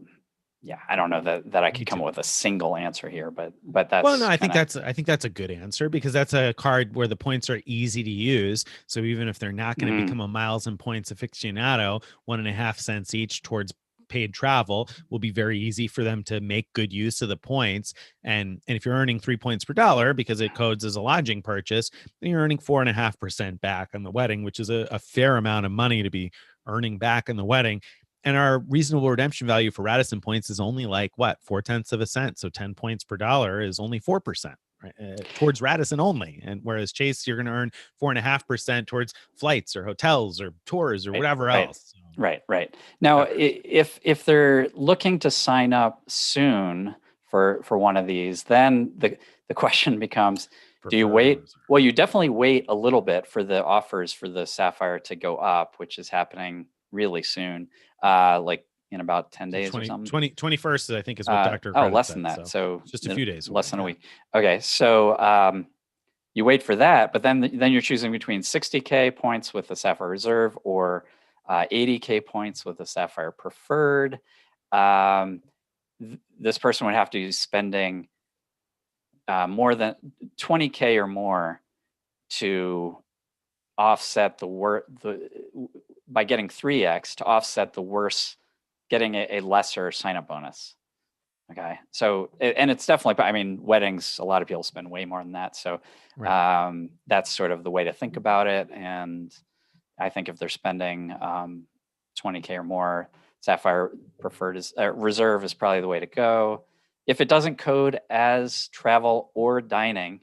yeah, I don't know that I could come up with a single answer here, but that's I think that's a good answer because that's a card where the points are easy to use. So even if they're not going to become a miles and points aficionado, 1.5 cents each towards paid travel will be very easy for them to make good use of the points. And if you're earning 3 points per dollar because it codes as a lodging purchase, then you're earning 4.5% back on the wedding, which is a fair amount of money to be earning back in the wedding. And our reasonable redemption value for Radisson points is only like 0.4 cents. So 10 points per dollar is only 4%, right? Towards Radisson only. And whereas Chase, you're going to earn 4.5% towards flights or hotels or tours or whatever else. Right. Now, if they're looking to sign up soon for one of these, then the question becomes, do you wait? Well, you definitely wait a little bit for the offers for the Sapphire to go up, which is happening really soon, like in about 10 days or something. 21st, I think, is what Dr. less than that. So just a few days. Less than a week. Okay. So you wait for that, but then you're choosing between 60K points with the Sapphire Reserve or 80K points with the Sapphire Preferred. This person would have to be spending more than 20K or more to offset by getting 3x to offset the worse, getting a lesser sign-up bonus. Okay. So, and it's definitely, I mean, weddings, a lot of people spend way more than that. So that's sort of the way to think about it. And I think if they're spending 20K or more, Sapphire Preferred Reserve is probably the way to go. If it doesn't code as travel or dining,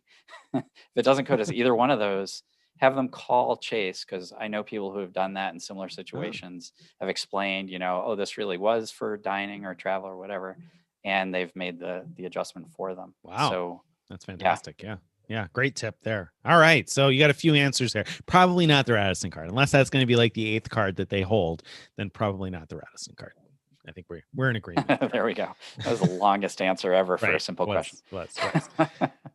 if it doesn't code as either one of those, have them call Chase, because I know people who have done that in similar situations have explained, this really was for dining or travel or whatever, and they've made the adjustment for them. Wow. So that's fantastic. Yeah. Great tip there. All right. So you got a few answers there. Probably not the Radisson card, unless that's going to be like the 8th card that they hold, then probably not the Radisson card. I think we're in agreement. There we go. That was the longest answer ever for a simple question. Was.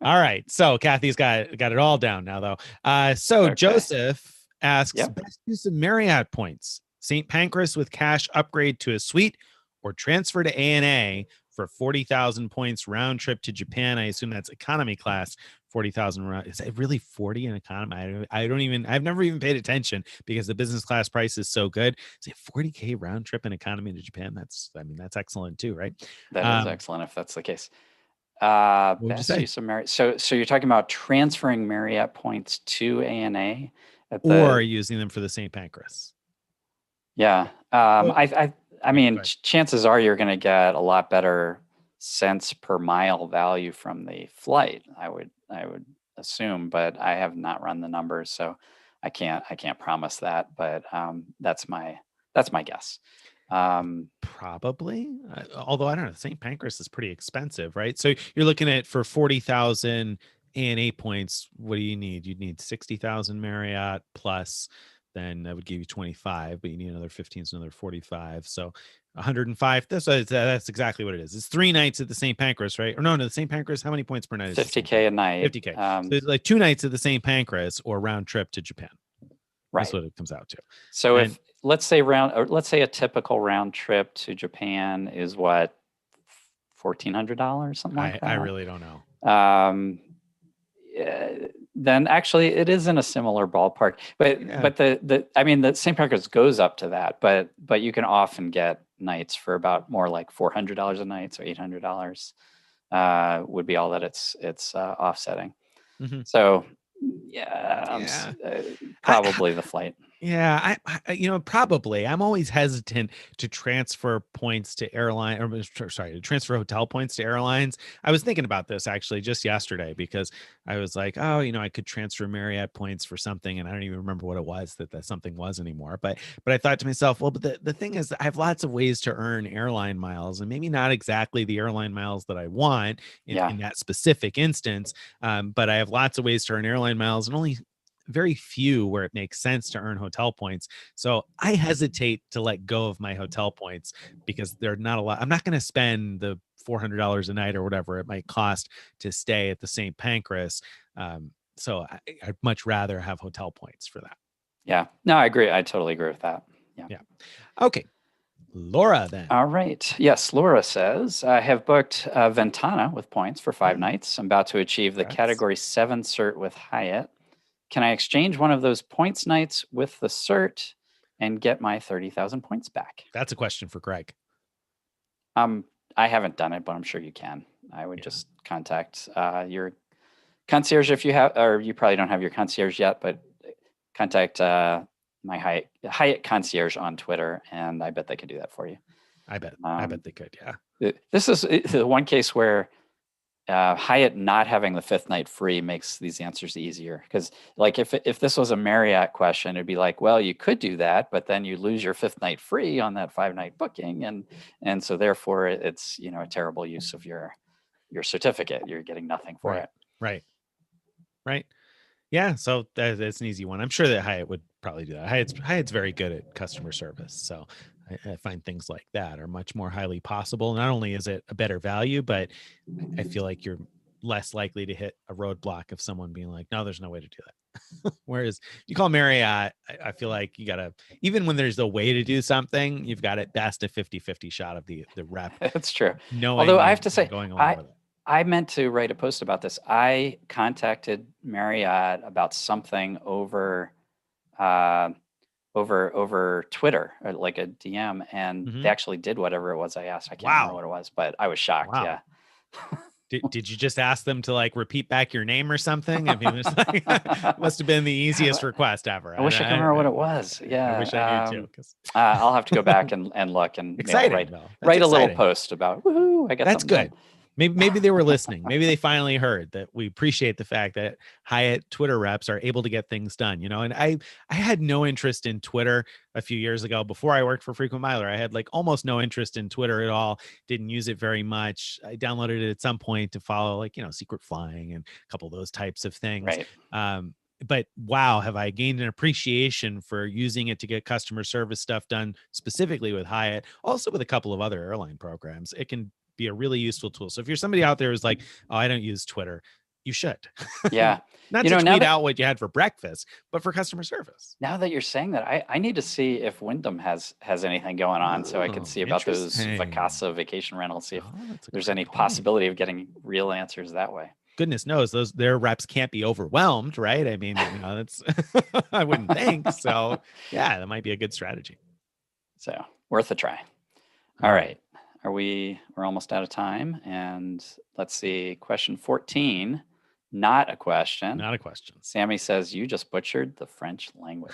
All right. So Kathy's got it all down now, though. So Joseph asks, best use of Marriott points, St. Pancras with cash upgrade to a suite, or transfer to ANA for 40,000 points round trip to Japan. I assume that's economy class. 40,000 round. Is it really 40 in economy? I've never even paid attention because the business class price is so good. Is it 40K round trip in economy to Japan? That's excellent too, right? That is excellent if that's the case. Best use of Marriott. So you're talking about transferring Marriott points to ANA or using them for the St. Pancras. Yeah. I mean, chances are you're going to get a lot better cents per mile value from the flight. I would assume, but I have not run the numbers, so I can't promise that. But that's my guess. Probably, although I don't know. St. Pancras is pretty expensive, right? So you're looking at for 40,000 and 8 points. What do you need? You'd need 60,000 Marriott plus. Then that would give you 25, but you need another 15, so another 45. So 105. That's exactly what it is. It's 3 nights at the St. Pancras, right? Or no, the St. Pancras. How many points per night is 50K a night. 50K. So it's like 2 nights at the St. Pancras or round trip to Japan. Right. That's what it comes out to. So if let's say a typical round trip to Japan is what, $1,400, something like that. I really don't know. Then actually it is in a similar ballpark. But the St. Pancras goes up to that, but you can often get nights for about more like $400 a night, so $800 would be all that it's offsetting. Mm-hmm. So probably the flight. Yeah, I probably. I'm always hesitant to transfer points to to transfer hotel points to airlines. I was thinking about this actually just yesterday because I was like, oh, I could transfer Marriott points for something, and I don't even remember what it was that something was anymore. But I thought to myself, well, but the thing is, I have lots of ways to earn airline miles, and maybe not exactly the airline miles that I want in that specific instance. But I have lots of ways to earn airline miles, and only very few where it makes sense to earn hotel points. So I hesitate to let go of my hotel points because they're not a lot. I'm not going to spend the $400 a night or whatever it might cost to stay at the St. Pancras. So I'd much rather have hotel points for that. Yeah, no, I agree. I totally agree with that. Yeah. Okay. Laura, then. All right. Yes, Laura says, I have booked Ventana with points for 5 nights. I'm about to achieve the Category 7 cert with Hyatt. Can I exchange one of those points nights with the cert and get my 30,000 points back? That's a question for Greg. I haven't done it, but I'm sure you can. I would just contact your concierge if you have, or you probably don't have your concierge yet, but contact my Hyatt concierge on Twitter, and I bet they could do that for you. I bet they could. Yeah. This is the one case where Hyatt not having the 5th night free makes these answers easier, because like if this was a Marriott question, it'd be like, well, you could do that, but then you lose your 5th night free on that 5-night booking, and so therefore it's a terrible use of your certificate. You're getting nothing for it. Right. Yeah, so that's an easy one. I'm sure that Hyatt would probably do that. Hyatt's very good at customer service, so I find things like that are much more highly possible. Not only is it a better value, but I feel like you're less likely to hit a roadblock of someone being like, no, there's no way to do that. Whereas you call Marriott, I feel like you gotta, even when there's a way to do something, you've got at best a 50-50 shot of the rep. That's true. Although I have to say, I meant to write a post about this. I contacted Marriott about something over Twitter, or like a DM, and they actually did whatever it was I asked. I can't remember what it was, but I was shocked. Wow. Yeah. Did you just ask them to like repeat back your name or something? I mean, it's like, must have been the easiest request ever. I wish I could remember what it was. Yeah. I wish I knew too. I'll have to go back and look and exciting, write a little post about, woohoo, I got that's good. Done. Maybe they were listening. Maybe they finally heard that we appreciate the fact that Hyatt Twitter reps are able to get things done, And I had no interest in Twitter a few years ago before I worked for Frequent Miler. I had like almost no interest in Twitter at all. Didn't use it very much. I downloaded it at some point to follow like, secret flying and a couple of those types of things. Right. But wow, have I gained an appreciation for using it to get customer service stuff done, specifically with Hyatt, also with a couple of other airline programs. It can be a really useful tool. So if you're somebody out there who's like, oh, I don't use Twitter, you should. Yeah. Not to tweet out what you had for breakfast, but for customer service. Now that you're saying that, I need to see if Wyndham has anything going on, so I can see about those Vacasa vacation rentals, see if there's any possibility of getting real answers that way. Goodness knows their reps can't be overwhelmed, right? I mean, that's I wouldn't think. So yeah, that might be a good strategy. So worth a try. All right. We're almost out of time, and let's see, question 14. not a question. Not a question. Sammy says, you just butchered the French language.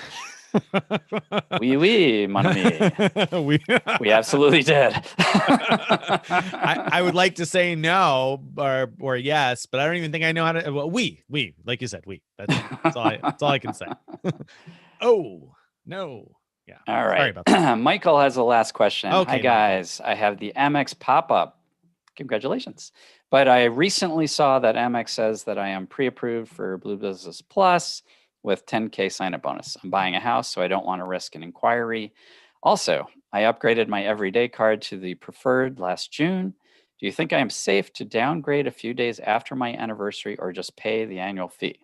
Oui, oui, mon ami. We absolutely did. I would like to say no or yes, but I don't even think I know how to. Well, we, like you said, we. That's all I can say. Oh, no. Yeah. All right. Sorry about that. Michael has the last question. Okay, Hi, guys. Michael. I have the Amex pop-up. Congratulations. But I recently saw that Amex says that I am pre-approved for Blue Business Plus with 10K sign-up bonus. I'm buying a house, so I don't want to risk an inquiry. Also, I upgraded my everyday card to the preferred last June. Do you think I am safe to downgrade a few days after my anniversary or just pay the annual fee?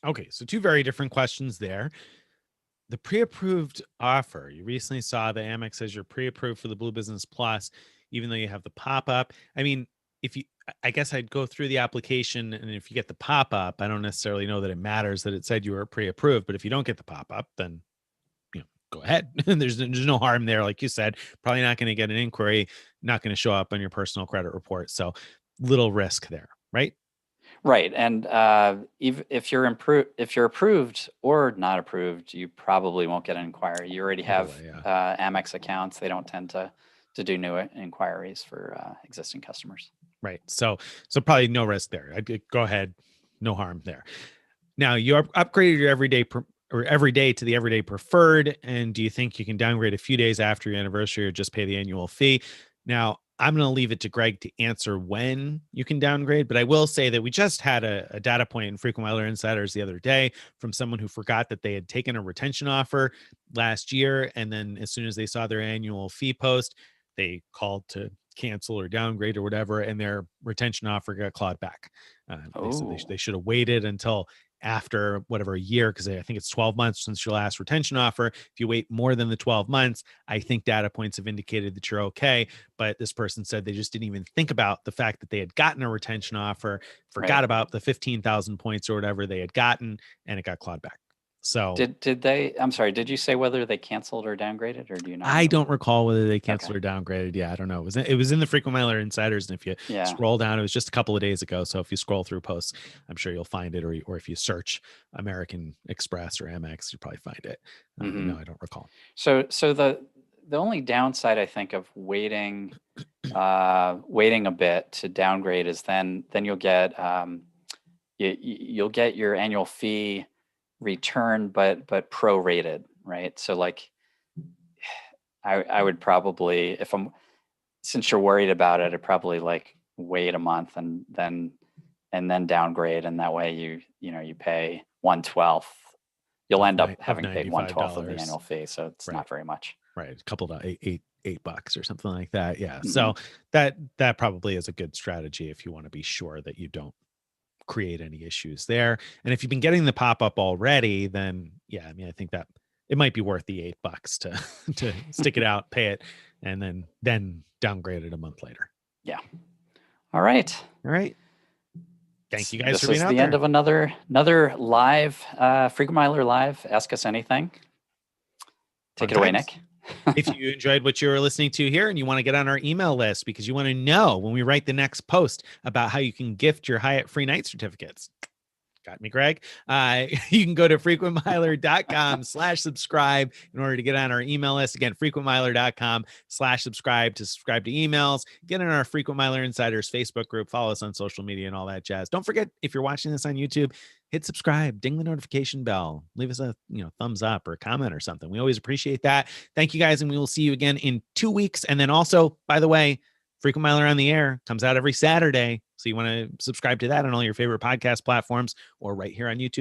Okay, so two very different questions there. The pre-approved offer, you recently saw that Amex says you're pre-approved for the Blue Business Plus, even though you have the pop-up. I mean, I guess I'd go through the application, and if you get the pop-up, I don't necessarily know that it matters that it said you were pre-approved, but if you don't get the pop-up, then go ahead. There's no harm there. Like you said, probably not going to get an inquiry, not going to show up on your personal credit report. So little risk there, right? Right. And if you're approved or not approved, you probably won't get an inquiry. You already have Amex accounts. They don't tend to do new inquiries for existing customers. Right. So probably no risk there. I'd go ahead. No harm there. Now you upgraded your every day to the everyday preferred. And do you think you can downgrade a few days after your anniversary or just pay the annual fee? Now, I'm going to leave it to Greg to answer when you can downgrade, but I will say that we just had a data point in Frequent Miler Insiders the other day from someone who forgot that they had taken a retention offer last year. And then as soon as they saw their annual fee post, they called to cancel or downgrade or whatever, and their retention offer got clawed back. They said they should have waited until after whatever a year, because I think it's 12 months since your last retention offer. If you wait more than the 12 months, I think data points have indicated that you're okay. But this person said they just didn't even think about the fact that they had gotten a retention offer, forgot about the 15,000 points or whatever they had gotten, and it got clawed back. So did they, I'm sorry, did you say whether they canceled or downgraded, or do you know? I don't recall whether they canceled or downgraded. Yeah, I don't know. It was in the Frequent Miler Insiders. And if you scroll down, it was just a couple of days ago. So if you scroll through posts, I'm sure you'll find it. Or if you search American Express or Amex, you'll probably find it. No, I don't recall. So the only downside, I think, of waiting a bit to downgrade is then you'll get you'll get your annual fee return, but prorated, right? So like I would probably, since you're worried about it, I'd probably like wait a month and then downgrade, and that way you pay 1/12. You'll end up having paid 1/12 of the annual fee, so it's not very much. Right, a couple of $8 or something like that. Yeah, so that probably is a good strategy if you want to be sure that you don't create any issues there. And if you've been getting the pop-up already, then I mean, I think that it might be worth the $8 to stick it out, pay it, and then downgrade it a month later. Yeah. All right. Thank you guys for This being out is the end of another live Frequent Miler Live. Ask us anything. Take it away, Nick. If you enjoyed what you were listening to here and you want to get on our email list because you want to know when we write the next post about how you can gift your Hyatt free night certificates. Got me, Greg. You can go to frequentmiler.com/subscribe in order to get on our email list. Again, frequentmiler.com/subscribe to subscribe to emails, get in our Frequent Miler Insiders Facebook group, follow us on social media and all that jazz. Don't forget, if you're watching this on YouTube, hit subscribe, ding the notification bell, leave us a thumbs up or a comment or something. We always appreciate that. Thank you guys, and we will see you again in 2 weeks. And then also, by the way, Frequent Miler on the Air comes out every Saturday. So you want to subscribe to that on all your favorite podcast platforms or right here on YouTube.